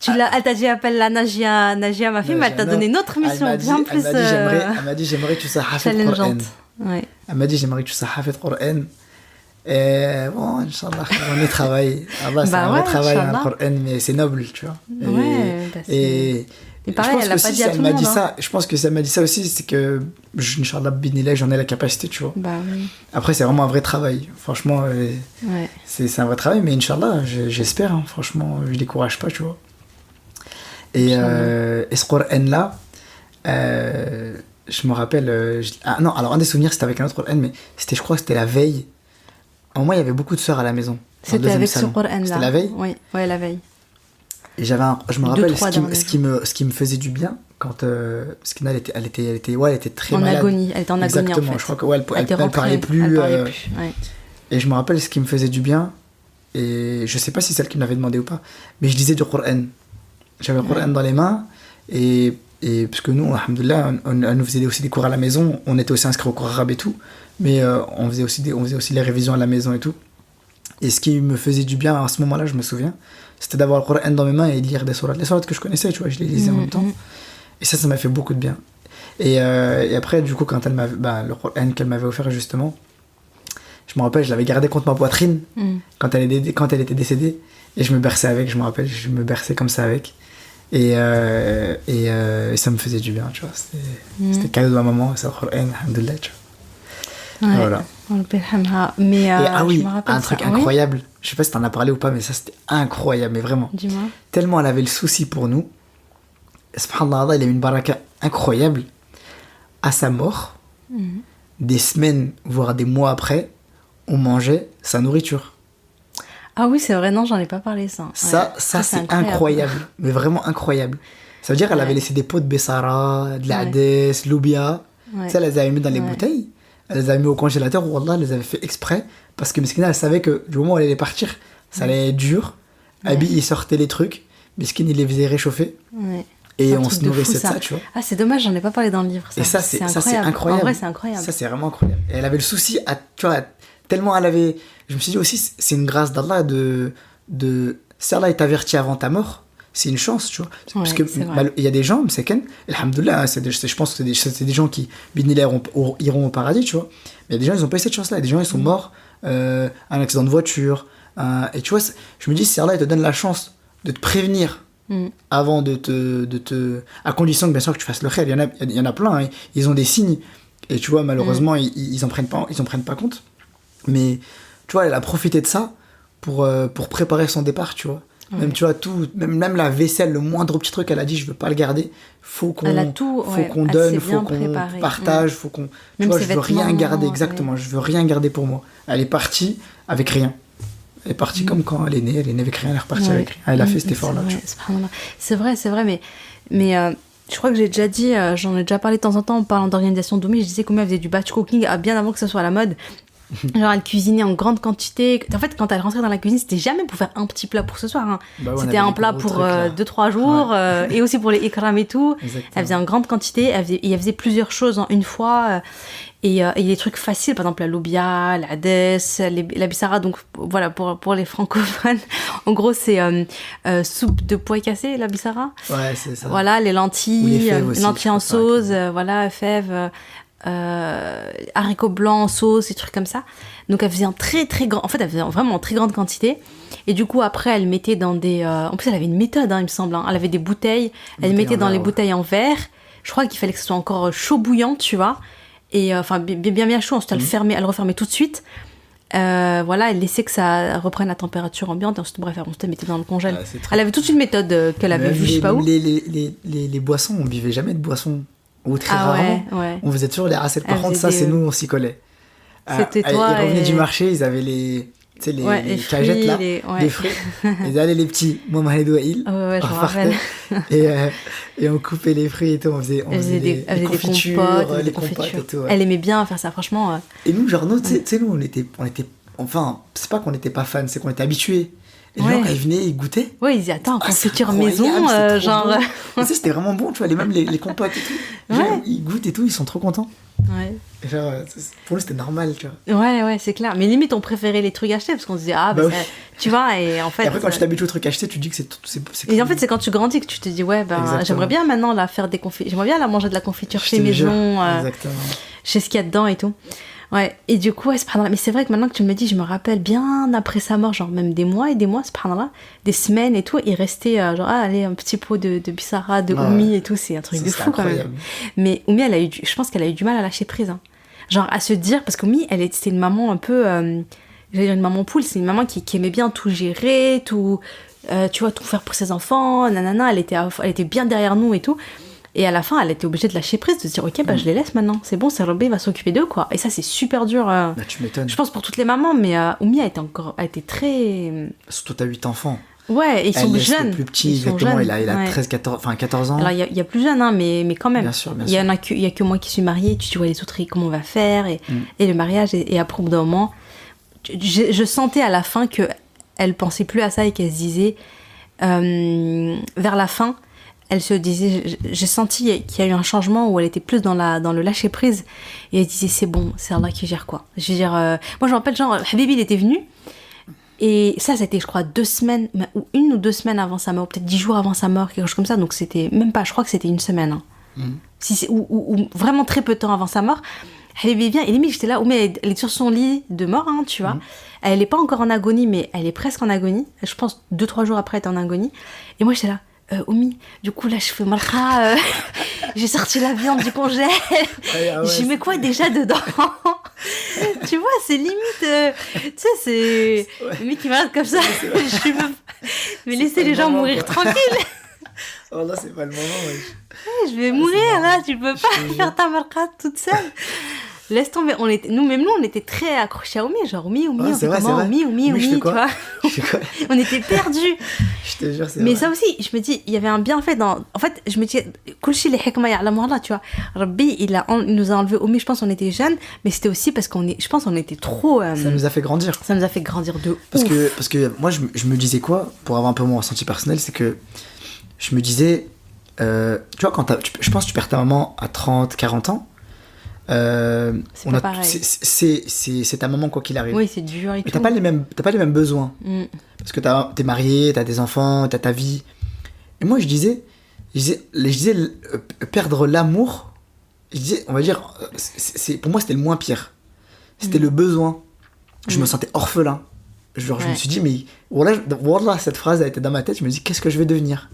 Elle t'a dit appelle la Najia ma fille, mais elle t'a donné une autre mission, bien plus. Elle m'a dit j'aimerais que tu sois hafid Coran. Ouais. Elle m'a dit j'aimerais que tu sois hafid Coran. Et bon, Inch'Allah, on y travaille. Allah, c'est un vrai travail, un Coran, mais c'est noble, tu vois. Et pareil, elle l'a pas dit à tout le monde. Je pense que si elle m'a dit ça aussi, c'est que, Inch'Allah, binillah, j'en ai la capacité, tu vois. Bah oui. Après, c'est vraiment un vrai travail. Franchement, c'est un vrai travail, mais Inch'Allah, j'espère, hein, franchement, je décourage pas, tu vois. Et ce Coran-là, je me rappelle. Non, alors un des souvenirs, c'était avec un autre Coran, mais je crois que c'était la veille. Au moins, il y avait beaucoup de sœurs à la maison. C'était avec ce Coran-là. C'était la veille ? Oui, la veille. Et je me rappelle ce qui me faisait du bien quand Skina elle était très malade. Elle était en agonie. Exactement, en fait. je crois qu'elle parlait plus. Ouais. Et je me rappelle ce qui me faisait du bien, et je sais pas si c'est celle qui me l'avait demandé ou pas, mais je lisais du Coran. J'avais le Coran dans les mains, et parce que nous, alhamdoulilah, on nous faisait aussi des cours à la maison, on était aussi inscrits au cours arabe et tout, mais on faisait aussi les révisions à la maison et tout. Et ce qui me faisait du bien à ce moment-là, je me souviens, c'était d'avoir le Coran dans mes mains et lire des sourates. Les sourates que je connaissais, tu vois, je les lisais en même temps. Et ça m'a fait beaucoup de bien. Et après, du coup, quand elle m'avait, le Coran qu'elle m'avait offert justement, je me rappelle, je l'avais gardé contre ma poitrine quand elle était décédée. Et je me berçais avec, je me rappelle, je me berçais comme ça avec. Et ça me faisait du bien, tu vois. C'était cadeau de ma maman, c'est le Coran, alhamdoulilah, tu vois. Ouais. Voilà. Mais oui, je me rappelle un truc incroyable. Je sais pas si t'en as parlé ou pas, mais ça c'était incroyable, mais vraiment. Dis-moi. Tellement elle avait le souci pour nous. Subhanallah, il a eu une baraka incroyable. À sa mort, des semaines, voire des mois après, on mangeait sa nourriture. Ah oui, c'est vrai, non, j'en ai pas parlé, ça. Ça c'est incroyable, mais vraiment incroyable. Ça veut dire qu'elle avait laissé des pots de bessara, de l'adès, l'oubia. Ça, elle les avait mis dans les bouteilles. Elle les avait mis au congélateur, ou Allah, elle les avait fait exprès, parce que Meskina, elle savait que du moment où elle allait partir, ça allait être dur. Abi, il sortait les trucs, Meskina, il les faisait réchauffer. Et on se nourrissait de ça, tu vois. Ah, c'est dommage, j'en ai pas parlé dans le livre. Ça. Et ça, c'est incroyable. En vrai, c'est incroyable. Ça, c'est vraiment incroyable. Et elle avait le souci, tu vois, tellement elle avait. Je me suis dit aussi, c'est une grâce d'Allah de. Si Allah est averti avant ta mort, c'est une chance, tu vois. Parce que il y a des gens, Msaken, alhamdoulilah, je pense que c'est des gens qui, binillah, iront au paradis, tu vois. Mais il y a des gens, ils n'ont pas eu cette chance-là. Il y a des gens, ils sont morts, un accident de voiture. Et tu vois, je me dis, si Allah il te donne la chance de te prévenir avant de te. À condition que, bien sûr, que tu fasses le khair. Il y en a plein, hein, ils ont des signes. Et tu vois, malheureusement, ils en prennent pas compte. Mais tu vois, elle a profité de ça pour préparer son départ, tu vois. Ouais. Même, tu vois, tout, même la vaisselle, le moindre petit truc, elle a dit, je veux pas le garder. Faut qu'on donne, faut qu'on partage, faut qu'on... Tu vois, je veux rien garder, exactement. Je veux rien garder pour moi. Elle est partie avec rien. Elle est partie comme quand elle est née avec rien, elle est repartie avec rien. Elle a fait cet effort-là. C'est vrai, mais je crois que j'ai déjà dit, j'en ai déjà parlé de temps en temps en parlant d'organisation d'Oumi, je disais qu'Oumi faisait du batch cooking bien avant que ça soit à la mode. Genre elle cuisinait en grande quantité. En fait, quand elle rentrait dans la cuisine, c'était jamais pour faire un petit plat pour ce soir, hein. C'était un plat pour 2-3 jours, et aussi pour les ikram et tout. Exactement. Elle faisait en grande quantité, elle faisait plusieurs choses en une fois, et des trucs faciles, par exemple la lobia, la hades, la bissara. Donc voilà, pour les francophones, en gros c'est soupe de pois cassés, la bissara. Ouais, c'est ça. Voilà, les lentilles, lentilles en sauce, voilà, fèves, haricots blancs en sauce, des trucs comme ça. Donc elle faisait elle faisait vraiment en très grande quantité. Et du coup après elle mettait dans des en plus elle avait une méthode, hein, il me semble, hein. Elle avait des bouteilles, elle mettait dans les bouteilles en verre. Je crois qu'il fallait que ce soit encore chaud bouillant, tu vois, et enfin bien chaud. Ensuite elle refermait tout de suite. Voilà, elle laissait que ça reprenne la température ambiante, et ensuite bref on se mettait dans le congèle. Elle avait toute une méthode qu'elle avait vue, je sais pas où. Les boissons, on buvait jamais de boissons, ou très rarement. Ouais. On faisait toujours les recettes. Par contre, ça c'est nous, on s'y collait. C'était toi. Ils revenaient du marché, ils avaient les cagettes là, des fruits. Ils allaient les petits, moi Mahédouaïl, je me rappelle. Et on coupait les fruits et tout, on faisait les confitures, les compotes et tout. Ouais. Elle aimait bien faire ça, franchement. Et nous, genre, tu sais, nous, on était, enfin, c'est pas qu'on était pas fans, c'est qu'on était habitués. Et les gens, quand ils venaient, ils goûtaient. Ouais, ils disaient, attends, confiture maison, genre. Bon. Tu sais, c'était vraiment bon, tu vois, même les compotes et tout. Genre, ils goûtent et tout, ils sont trop contents. Ouais. Et genre, pour nous, c'était normal, tu vois. Ouais, c'est clair. Mais limite, on préférait les trucs achetés parce qu'on se disait, tu vois, et en fait. Et après, quand tu t'habitues aux trucs achetés, tu te dis que c'est cool. Et en fait, c'est quand tu grandis que tu te dis, j'aimerais bien maintenant faire des confitures. J'aimerais bien manger de la confiture chez maison. Exactement. Je sais ce qu'il y a dedans et tout. Ouais, et du coup, subhanallah, mais c'est vrai que maintenant que tu me le dis, je me rappelle bien après sa mort, genre même des mois et des mois, subhanallah, des semaines et tout, il restait allez, un petit pot de bissara, de Oumi et tout, c'est un truc de fou incroyable. Quand même. Mais Oumi, je pense qu'elle a eu du mal à lâcher prise, hein. Genre à se dire, parce qu'Oumi, c'était une maman un peu, j'allais dire une maman poule, c'est une maman qui aimait bien tout gérer, tout, tu vois, tout faire pour ses enfants, nanana, elle était bien derrière nous et tout. Et à la fin, elle était obligée de lâcher prise, de se dire, ok, je les laisse maintenant, c'est bon, Rabbi va s'occuper d'eux, quoi. Et ça, c'est super dur. Tu m'étonnes. Je pense pour toutes les mamans, mais Oumi a été très... Surtout, t'as 8 enfants. Ouais, et ils sont jeunes. Le plus petit, exactement, il a 14 ans. Alors, il y a plus jeunes, hein, mais quand même. Bien sûr. Il y a que moi qui suis mariée, tu vois les autres, comment on va faire, et le mariage, et après, au bout d'un moment, je sentais à la fin qu'elle pensait plus à ça et qu'elle se disait, vers la fin, elle se disait, j'ai senti qu'il y a eu un changement où elle était plus dans le lâcher prise, et elle disait c'est bon, c'est Allah qui gère, quoi. Je veux dire, moi je me rappelle, genre Habibi il était venu, et ça c'était je crois 2 semaines, ou 1 ou 2 semaines avant sa mort, peut-être 10 jours avant sa mort, quelque chose comme ça, donc c'était même pas, je crois que c'était 1 semaine, hein. Ou vraiment très peu de temps avant sa mort. Habibi vient, et limite j'étais là, mais elle est sur son lit de mort, hein, tu vois. Elle est pas encore en agonie, mais elle est presque en agonie, je pense 2-3 jours après elle est en agonie, et moi j'étais là, Oumi, du coup là je fais malcha, j'ai sorti la viande du congèle, j'y mets quoi déjà dedans? Tu vois, c'est limite, tu sais, c'est le mec qui m'arrête comme ça, je veux mais laisser les gens mourir tranquille. Oh là, c'est pas le moment, je vais mourir là, tu peux pas faire ta malcha toute seule. Laisse tomber, on était très accrochés à Oumi, genre Oumi, Oumi, tu vois. On était perdus. Je te jure, c'est mais vrai. Ça aussi, je me dis, il y avait un bienfait dans... En fait, je me dis, kulchi li hikma ya'lamuha, tu vois. Rabbi, il nous a enlevé Oumi, je pense qu'on était jeunes, mais c'était aussi parce qu'on était trop... Ça nous a fait grandir. Ça nous a fait grandir de parce ouf. Parce que moi, je me disais quoi, pour avoir un peu mon ressenti personnel, c'est que je me disais, tu vois, je pense que tu perds ta maman à 30, 40 ans, c'est pas pareil. C'est ta maman quoi qu'il arrive. Oui, c'est dur et tout. T'as pas les mêmes besoins. Parce que t'es marié, t'as des enfants, t'as ta vie. Et moi je disais perdre l'amour, je disais, on va dire, pour moi c'était le moins pire. C'était le besoin. Je me sentais orphelin. Je me suis dit, mais voilà, cette phrase a été dans ma tête. Je me dis, qu'est-ce que je vais devenir?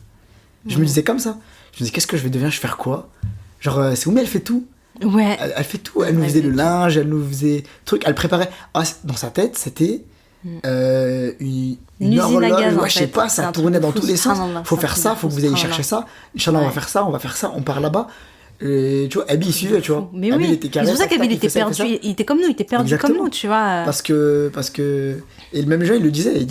Je me disais comme ça. Je me disais, qu'est-ce que je vais devenir? Je vais faire quoi? Genre, c'est Oumi, elle fait tout. Ouais. Elle fait tout. Elle nous faisait le linge, elle nous faisait truc. Elle préparait. Dans sa tête, c'était une horloge. Gaz, ouais, je sais pas, ça tournait dans tous les sens. Faut faire ça, faut que vous ayez chercher ça. Inch'Allah, on va faire ça, on part là-bas. Tu vois, Abby il suivait, tu vois. Mais Abby, il était carré. C'est pour ça qu'Abby était perdu. Il était comme nous, il était perdu comme nous, tu vois. Parce que et le même jour, il disait,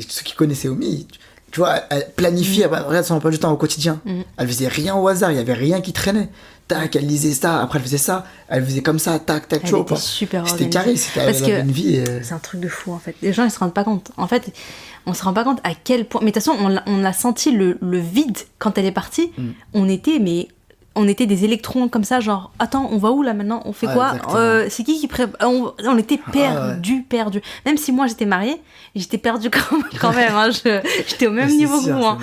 ceux qui connaissaient Oumi, tu vois, elle planifiait, regarde son emploi du temps au quotidien. Elle faisait rien au hasard, il y avait rien qui traînait. Tac, elle lisait ça, après elle faisait ça, elle faisait comme ça, tac, tu vois. C'était carré, elle avait une vie. C'est un truc de fou en fait. Les gens ils se rendent pas compte. En fait, on se rend pas compte à quel point. Mais de toute façon, on a senti le vide quand elle est partie. On était des électrons comme ça, genre attends, on va où là maintenant, on fait quoi, c'est qui on était perdus. Même si moi j'étais mariée, j'étais perdue quand même, hein. J'étais au même niveau que moi.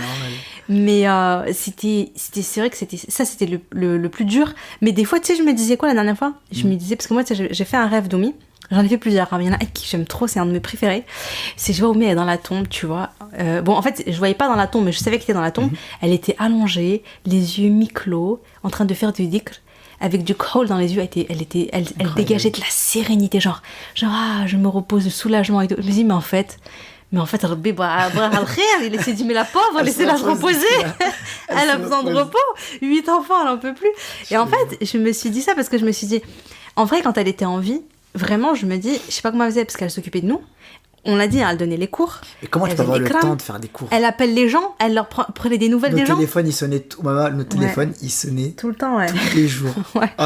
Mais c'est vrai que c'était le plus dur. Mais des fois, tu sais, je me disais quoi la dernière fois, je me disais, parce que moi, tu sais, j'ai fait un rêve d'Oumi. J'en ai fait plusieurs. Il y en a un qui j'aime trop, c'est un de mes préférés. C'est je vois Oumi, elle est dans la tombe, tu vois. Bon, en fait, je voyais pas dans la tombe, mais je savais qu'elle était dans la tombe. Elle était allongée, les yeux mi-clos, en train de faire du dhikr, avec du kohl dans les yeux. Elle dégageait de la sérénité, genre je me repose, de soulagement et tout. Je me dis, mais en fait, Rabbi, il s'est dit, mais la pauvre, laissez-la se reposer. Elle a besoin de repos. 8 enfants, elle en peut plus. Et en fait, je me suis dit ça parce que je me suis dit, en vrai, quand elle était en vie, vraiment, je me dis, je sais pas comment elle faisait parce qu'elle s'occupait de nous. On l'a dit, elle donnait les cours. Et comment tu peux avoir le temps de faire des cours? Elle appelle les gens, elle leur prenait des nouvelles des gens. Nos téléphones, ils sonnaient tout le temps, tous les jours.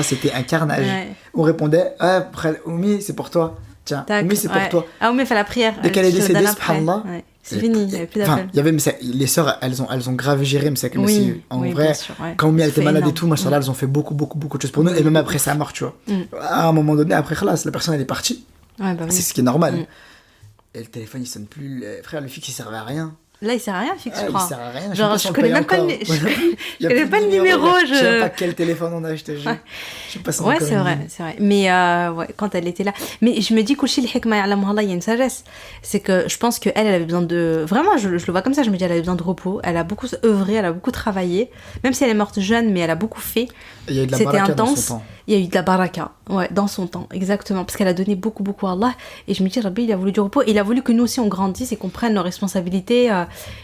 C'était un carnage. On répondait, Oumi, c'est pour toi. Tiens, Oumi, c'est pour toi. Ah, Oumi fait la prière. Dès qu'elle est décédée, subhanallah. C'est fini, il n'y avait plus d'appel. Les sœurs, elles ont grave géré, mais c'est que aussi, en vrai, quand Oumi elle était malade et tout, machallah, elles ont fait beaucoup de choses pour nous, et même après sa mort, tu vois. À un moment donné, après, la personne, elle est partie. C'est ce qui est normal. Et le téléphone, il sonne plus. Frère, le fixe, il servait à rien. Là, il sert à rien, le fixe, je crois. Il sert à rien. Genre, je connais même pas le numéro. Je sais même pas quel téléphone on a acheté. Je sais pas si ouais, c'est vrai. Mais quand elle était là. Mais je me dis, Kouchi, il y a une sagesse. C'est que je pense qu'elle avait besoin de. Vraiment, je le vois comme ça. Je me dis, elle avait besoin de repos. Elle a beaucoup œuvré, elle a beaucoup travaillé. Même si elle est morte jeune, mais elle a beaucoup fait. Il y a eu de la baraka dans son temps. Il y a eu de la baraka, dans son temps, exactement. Parce qu'elle a donné beaucoup à Allah. Et je me dis, Rabbi, il a voulu du repos. Et il a voulu que nous aussi, on grandisse et qu'on prenne nos responsabilités.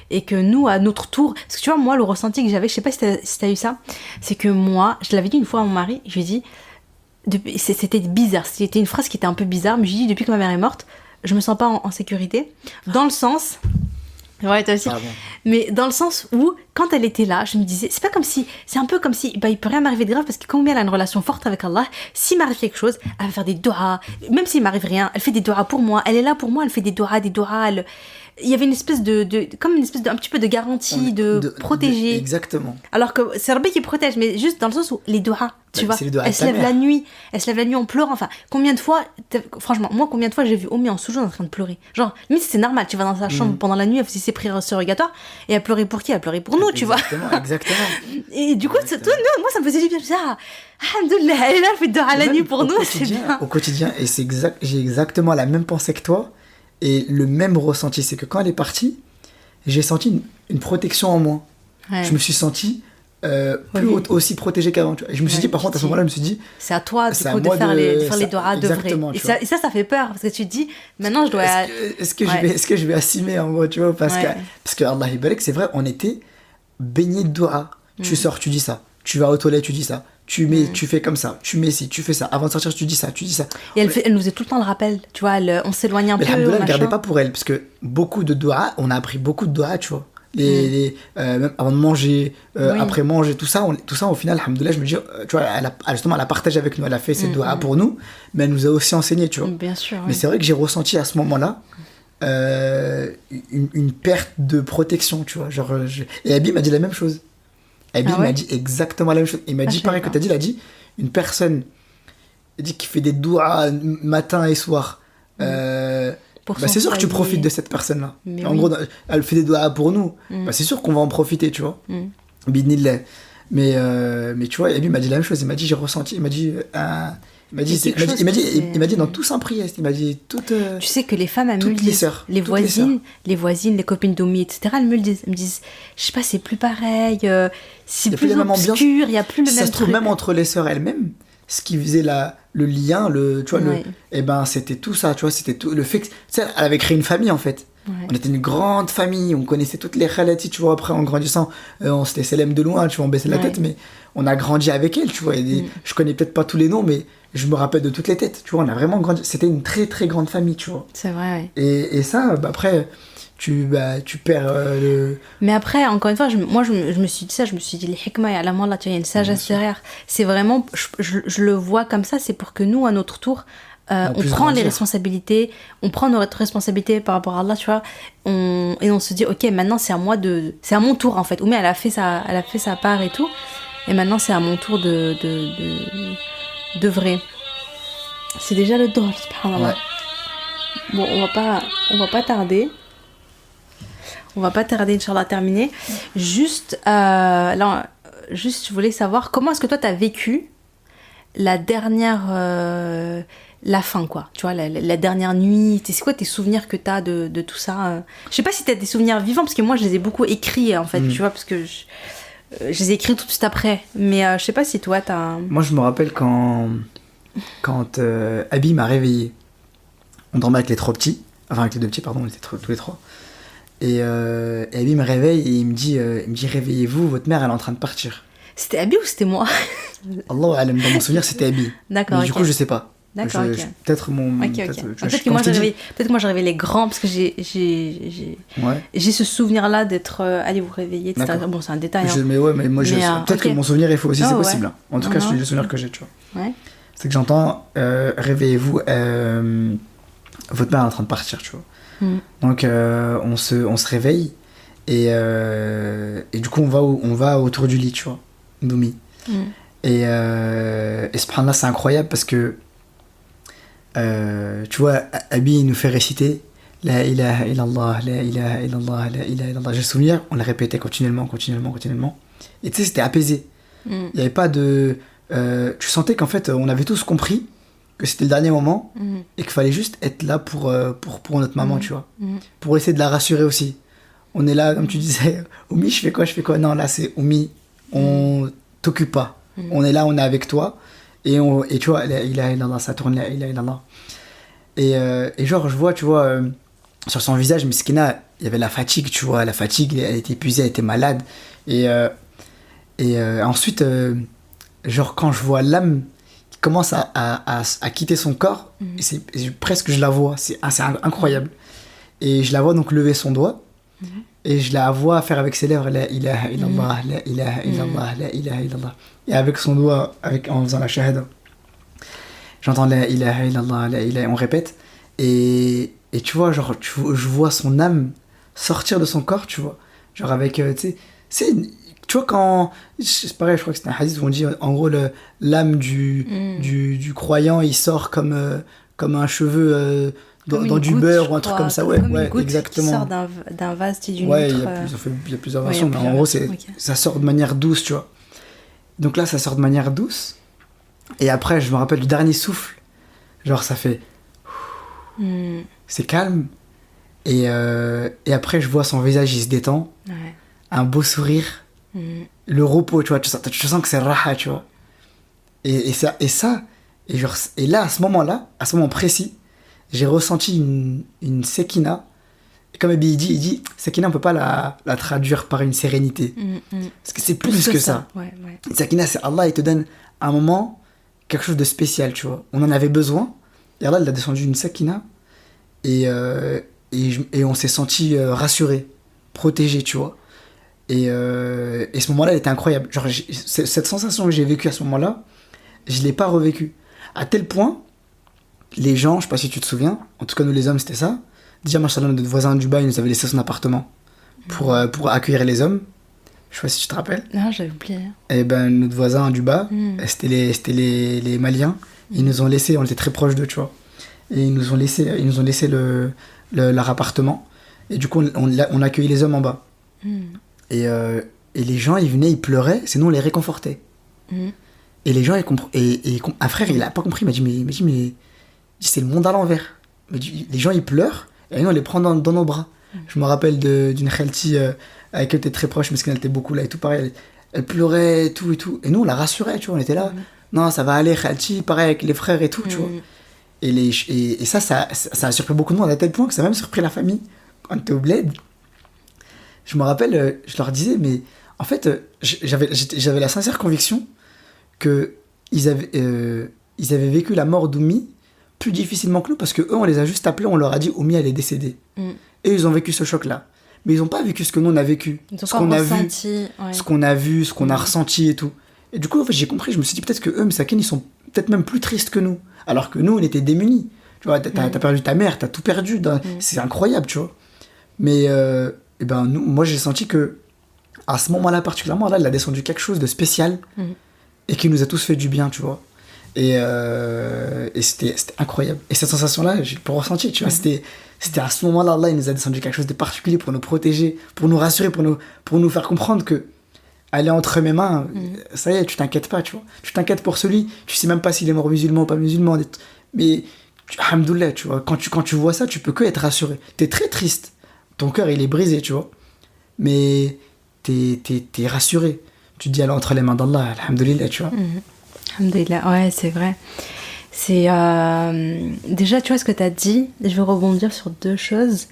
Et que nous, à notre tour... Parce que tu vois, moi, le ressenti que j'avais, je sais pas si t'as eu ça, c'est que moi, je l'avais dit une fois à mon mari, je lui ai dit... C'était bizarre. C'était une phrase qui était un peu bizarre. Mais je lui ai dit, depuis que ma mère est morte, je me sens pas en sécurité. Dans le sens... Ouais, toi aussi. Ah bon. Mais dans le sens où, quand elle était là, je me disais, c'est un peu comme si, il peut rien m'arriver de grave parce que quand elle a une relation forte avec Allah, s'il m'arrive quelque chose, elle va faire des doigts, même s'il m'arrive rien, elle fait des doigts pour moi, elle est là pour moi, elle fait des doigts, il y avait une espèce un petit peu de garantie, de protéger. Exactement. Alors que c'est Rabbi qui protège, mais juste dans le sens où les doigts, tu vois, elle se lève la nuit en pleurant, enfin, combien de fois j'ai vu Oumi en sous-jour en train de pleurer. Genre, limite c'est normal, tu vas dans sa chambre pendant la nuit, elle faisait ses prières surrogatoires, et elle pleurait pour qui? Elle pleurait pour nous, tu vois. Exactement. Et du coup, moi ça me faisait du bien, je me disais, alhamdoulilah, elle est là, elle fait dehors à la nuit pour nous, c'est bien. Au quotidien, et j'ai exactement la même pensée que toi, et le même ressenti, c'est que quand elle est partie, j'ai senti une protection en moi. Ouais. Je me suis senti aussi protégé qu'avant. Et je me suis dit, par contre, à ce moment-là, je me suis dit... C'est à toi, du coup, de faire les doigts de vrai. Et ça fait peur, parce que tu te dis, maintenant, je dois... Est-ce que je vais assumer, en gros, tu vois, parce que Allah Ibarak, c'est vrai, on était baignés de doigts. Tu sors, tu dis ça. Tu vas aux toilettes, tu dis ça. Tu fais comme ça, tu mets ci, tu fais ça. Avant de sortir, tu dis ça. Et elle nous faisait tout le temps le rappel, tu vois, on s'éloigne un peu. Mais elle ne gardait pas pour elle, parce que beaucoup de doigts, on a appris beaucoup de doigts, tu vois. Même avant de manger, après manger, tout ça, au final, alhamdoulilah, je me dis, tu vois, elle a partagé avec nous, elle a fait ses doigts pour nous, mais elle nous a aussi enseigné, tu vois. Bien sûr. Mais c'est vrai que j'ai ressenti à ce moment-là une perte de protection, tu vois. Et Abby m'a dit la même chose. Abby m'a dit exactement la même chose. Il m'a dit pareil que tu as dit, il a dit une personne qui fait des doigts matin et soir. C'est sûr que tu profites de cette personne-là. En gros, elle fait des doigts pour nous. C'est sûr qu'on va en profiter, tu vois. Bidnillah. Mais tu vois, Abby m'a dit la même chose. Il m'a dit j'ai ressenti. Il m'a dit dans tout sans prière. Il m'a dit toutes. Tu sais que les femmes, elles me le disent. Les voisines, les copines d'Oumi, etc. Elles me le disent. Elles me disent, je sais pas, c'est plus pareil. C'est plus obscur. Il y a plus le même truc. Ça se trouve même entre les sœurs elles-mêmes. ce qui faisait le lien, tu vois, et ben c'était tout ça, tu vois, c'était tout le fait que, tu sais, elle avait créé une famille en fait. Ouais. On était une grande famille, on connaissait toutes les khalati, tu vois, après en grandissant, on s'était célèbre de loin, tu vois, on baissait la tête, mais on a grandi avec elle, tu vois, je connais peut-être pas tous les noms, mais je me rappelle de toutes les têtes, tu vois, on a vraiment grandi, c'était une très très grande famille, tu vois. C'est vrai, Et ça, après, tu perds le... Mais après, encore une fois, je me suis dit ça, je me suis dit, les hikmah, il y a une sagesse derrière. C'est vraiment, je le vois comme ça, c'est pour que nous, à notre tour, on prend les responsabilités, on prend notre responsabilité par rapport à Allah, tu vois, et on se dit, ok, maintenant c'est à mon tour en fait. Oumé, elle a fait sa part et tout, et maintenant c'est à mon tour de vrai. C'est déjà le droit, subhanallah. Ouais. Bon, on va pas tarder. Inch'Allah, à terminer. Juste, je voulais savoir, comment est-ce que toi, t'as vécu la dernière... la fin, quoi. Tu vois, la dernière nuit. C'est quoi tes souvenirs que t'as de tout ça Je sais pas si t'as des souvenirs vivants, parce que moi, je les ai beaucoup écrits, en fait, tu vois, parce que je les ai écrits tout de suite après. Mais je sais pas si toi, t'as... Moi, je me rappelle quand Abby m'a réveillé. On dormait avec les trois petits. Enfin, avec les deux petits, pardon, on était tous les trois. Et Abby me réveille et il me dit réveillez-vous, votre mère elle est en train de partir. C'était Abby ou c'était moi? Allah alam, dans mon souvenir c'était Abby. D'accord. Mais du coup je sais pas. D'accord. Peut-être mon. Peut-être que moi j'ai réveillé les grands parce que j'ai ce souvenir là d'être allez vous réveiller, etc. Bon c'est un détail. Hein. Mais moi peut-être que mon souvenir est faux aussi, c'est possible. Hein. En tout cas c'est le souvenir que j'ai, tu vois. Ouais. C'est que j'entends réveillez-vous, votre mère est en train de partir, tu vois. Donc on se réveille et du coup on va autour du lit, tu vois, Doumi. Et subhanallah, c'est incroyable parce que tu vois, Abby il nous fait réciter La ilaha illallah, la ilaha illallah, la ilaha illallah. J'ai le souvenir, on le répétait continuellement. Et tu sais, c'était apaisé. Il n'y avait pas de... tu sentais qu'en fait, on avait tous compris que c'était le dernier moment et qu'il fallait juste être là pour notre maman, tu vois. Pour essayer de la rassurer aussi. On est là, comme tu disais, Oumi, je fais quoi? Non, là, c'est Oumi, on t'occupe pas. On est là, on est avec toi. Et tu vois, la ilaha illallah, ça tourne, la ilaha illallah. Et genre, je vois, tu vois, sur son visage, Miskina, il y avait la fatigue, tu vois. La fatigue, elle était épuisée, elle était malade. Et ensuite, genre, quand je vois l'âme qui commence à quitter son corps, et presque je la vois, c'est incroyable. Et je la vois donc lever son doigt, et je la vois faire avec ses lèvres la ilaha illallah, la ilaha illallah, la ilaha illallah. Et avec son doigt, en faisant la shahada, j'entends la ilaha illallah, la ilaha, on répète. Et tu vois, genre, je vois son âme sortir de son corps, tu vois. Genre avec, tu sais, tu vois, quand. C'est pareil, je crois que c'est un hadith où on dit, en gros, l'âme du croyant, il sort comme un cheveu dans du beurre ou un truc comme ça. Ouais, exactement. Qui sort d'un vase, d'une ouais, huître. Il y a plusieurs versions, mais en gros, ça sort de manière douce, tu vois. Donc là, ça sort de manière douce. Et après, je me rappelle du dernier souffle. Genre, ça fait. C'est calme. Et après, je vois son visage, il se détend. Ouais. Un beau sourire. Le repos, tu vois. Tu sens que c'est raha, tu vois. Et là, à ce moment précis, j'ai ressenti une sekina. Et comme Abby il dit, sekina, on peut pas la traduire par une sérénité. Parce que c'est plus que ça. Ouais. Sekina, c'est Allah, il te donne un moment, quelque chose de spécial, tu vois. On en avait besoin. Et Allah, il a descendu une sekina. Et on s'est senti rassuré, protégé, tu vois. Et ce moment-là, il était incroyable. Genre, cette sensation que j'ai vécue à ce moment-là, je l'ai pas revécue. À tel point, les gens, je sais pas si tu te souviens, en tout cas nous les hommes, c'était ça. Déjà, machallah, notre voisin du Dubaï nous avait laissé son appartement pour accueillir les hommes. Je sais pas si tu te rappelles. Non, j'avais oublié. Et ben, notre voisin du bas, c'était les Maliens. Ils nous ont laissé, on était très proches d'eux, tu vois. Et ils nous ont laissé leur appartement. Et du coup, on accueillait les hommes en bas. Et les gens, ils venaient, ils pleuraient, sinon on les réconfortait. Et les gens, un frère, il a pas compris, il m'a dit, mais c'est le monde à l'envers. Les gens, ils pleurent, et nous, on les prend dans nos bras. Je me rappelle d'une khalti avec qui elle était très proche, mais qu'elle était beaucoup là et tout, pareil. Elle pleurait et tout. Et nous, on la rassurait, tu vois, on était là. non, ça va aller, Khalti, pareil avec les frères et tout, tu vois. Et ça a surpris beaucoup de monde, à tel point que ça a même surpris la famille. Quand on était au bled, je me rappelle, je leur disais, mais en fait, j'avais la sincère conviction que ils avaient vécu la mort d'Oumi plus difficilement que nous, parce que eux, on les a juste appelés, on leur a dit Oumi, elle est décédée. Et ils ont vécu ce choc-là. Mais ils n'ont pas vécu ce que nous, on a vécu. Ce qu'on a vu, ce qu'on a vu, ce qu'on a ressenti et tout. Et du coup, en fait, j'ai compris, je me suis dit peut-être que eux, Msakin, ils sont peut-être même plus tristes que nous. Alors que nous, on était démunis. Tu vois, t'as perdu ta mère, t'as tout perdu. C'est incroyable, tu vois. Mais moi, j'ai senti que à ce moment-là particulièrement, là, il a descendu quelque chose de spécial et qui nous a tous fait du bien, tu vois. Et c'était incroyable. Et cette sensation-là, j'ai pas ressenti, tu vois. C'était à ce moment-là, Allah, il nous a descendu quelque chose de particulier pour nous protéger, pour nous rassurer, pour nous faire comprendre que elle est entre mes mains, ça y est, tu t'inquiètes pas, tu vois. Tu t'inquiètes pour celui, tu sais même pas s'il est mort musulman ou pas musulman, mais alhamdoulilah, tu vois, quand tu vois ça, tu peux que être rassuré. T'es très triste, ton cœur il est brisé, tu vois, mais t'es rassuré. Tu te dis, elle est entre les mains d'Allah, alhamdoulilah, tu vois. Alhamdoulilah, ouais, c'est vrai. C'est déjà, tu vois ce que t'as dit, je veux rebondir sur deux choses.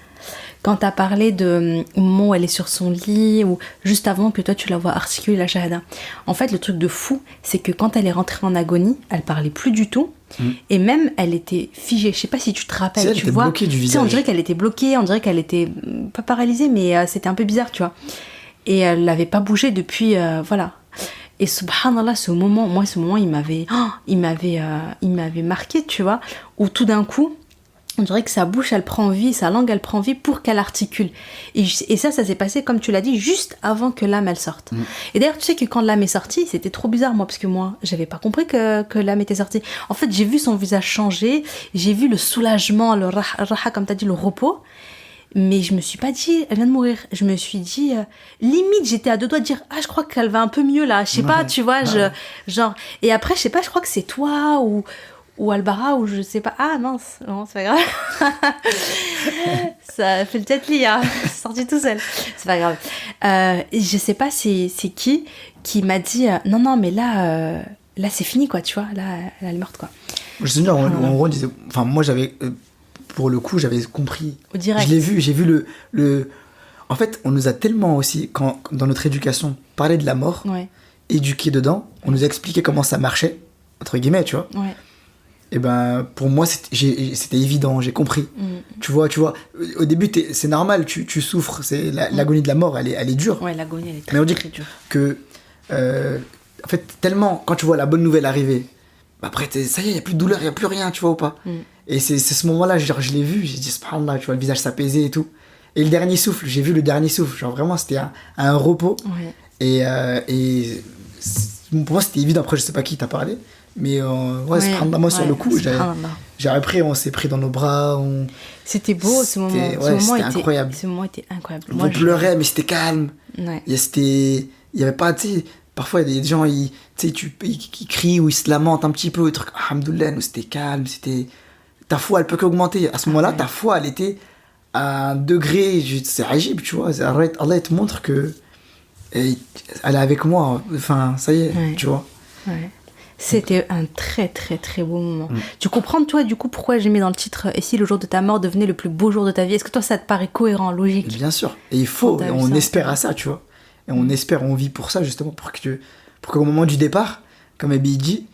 Quand t'as parlé de au moment où elle est sur son lit, ou juste avant que toi tu la vois articuler la shahada. En fait, le truc de fou, c'est que quand elle est rentrée en agonie, elle parlait plus du tout. Et même, elle était figée. Je sais pas si tu te rappelles, elle était bloquée du visage. On dirait qu'elle était bloquée, on dirait qu'elle était pas paralysée, mais c'était un peu bizarre, tu vois. Et elle n'avait pas bougé depuis, voilà. Et subhanallah, ce moment, il m'avait marqué, tu vois, où tout d'un coup, on dirait que sa bouche, elle prend vie, sa langue, elle prend vie pour qu'elle articule. Et ça s'est passé, comme tu l'as dit, juste avant que l'âme, elle sorte. Et d'ailleurs, tu sais que quand l'âme est sortie, c'était trop bizarre, moi, parce que moi, j'avais pas compris que l'âme était sortie. En fait, j'ai vu son visage changer, j'ai vu le soulagement, le raha, comme tu as dit, le repos. Mais je me suis pas dit, elle vient de mourir. Je me suis dit, limite, j'étais à deux doigts de dire, je crois qu'elle va un peu mieux, là. Je sais pas, tu vois, genre... Et après, je sais pas, je crois que c'est toi, ou Albara, ou je sais pas. Ah mince, non, c'est pas grave. Ça fait le tête-lit, hein. C'est sorti tout seul. C'est pas grave. Et je sais pas c'est qui m'a dit non, mais là c'est fini, quoi, tu vois. Là, elle est morte, quoi. Je sais bien, en gros, on disait. Enfin, moi, j'avais. Pour le coup, j'avais compris. Au direct. Je l'ai vu, j'ai vu le. En fait, on nous a tellement aussi, dans notre éducation, parlé de la mort, éduqué dedans, on nous a expliqué comment ça marchait, entre guillemets, tu vois. Ouais. Et ben pour moi c'était évident, j'ai compris. Tu vois au début c'est normal, tu souffres, c'est l'agonie de la mort, elle est dure. Ouais, l'agonie elle est très, mais on dit très dure. Que en fait tellement quand tu vois la bonne nouvelle arriver, après ça y est, il y a plus de douleur, il y a plus rien, tu vois ou pas. Et c'est ce moment-là, genre je l'ai vu, j'ai dit subhanallah, tu vois le visage s'apaiser et tout. Et le dernier souffle, j'ai vu le dernier souffle, genre vraiment c'était un repos. Et pour moi c'était évident, après je sais pas qui t'a parlé. Mais moi sur le coup, j'ai appris, on s'est pris dans nos bras. C'était beau ce moment. C'était incroyable. Ce moment était incroyable. On pleurait, mais c'était calme. Ouais. Il y avait pas, tu sais, parfois il y a des gens, ils crient ou ils se lamentent un petit peu, des trucs, alhamdoulilah, nous c'était calme, ta foi elle peut qu'augmenter. À ce moment-là, ta foi elle était à un degré, c'est agib, tu vois. Allah te montre que elle est avec moi, enfin ça y est, tu vois. Ouais. C'était un très très très beau moment. Tu comprends toi du coup pourquoi j'ai mis dans le titre « Et si le jour de ta mort devenait le plus beau jour de ta vie ?» Est-ce que toi ça te paraît cohérent, logique ? Et bien sûr. Et il faut, et on espère à ça, tu vois. Et on espère, on vit pour ça justement, pour qu'au moment du départ, comme Abby dit,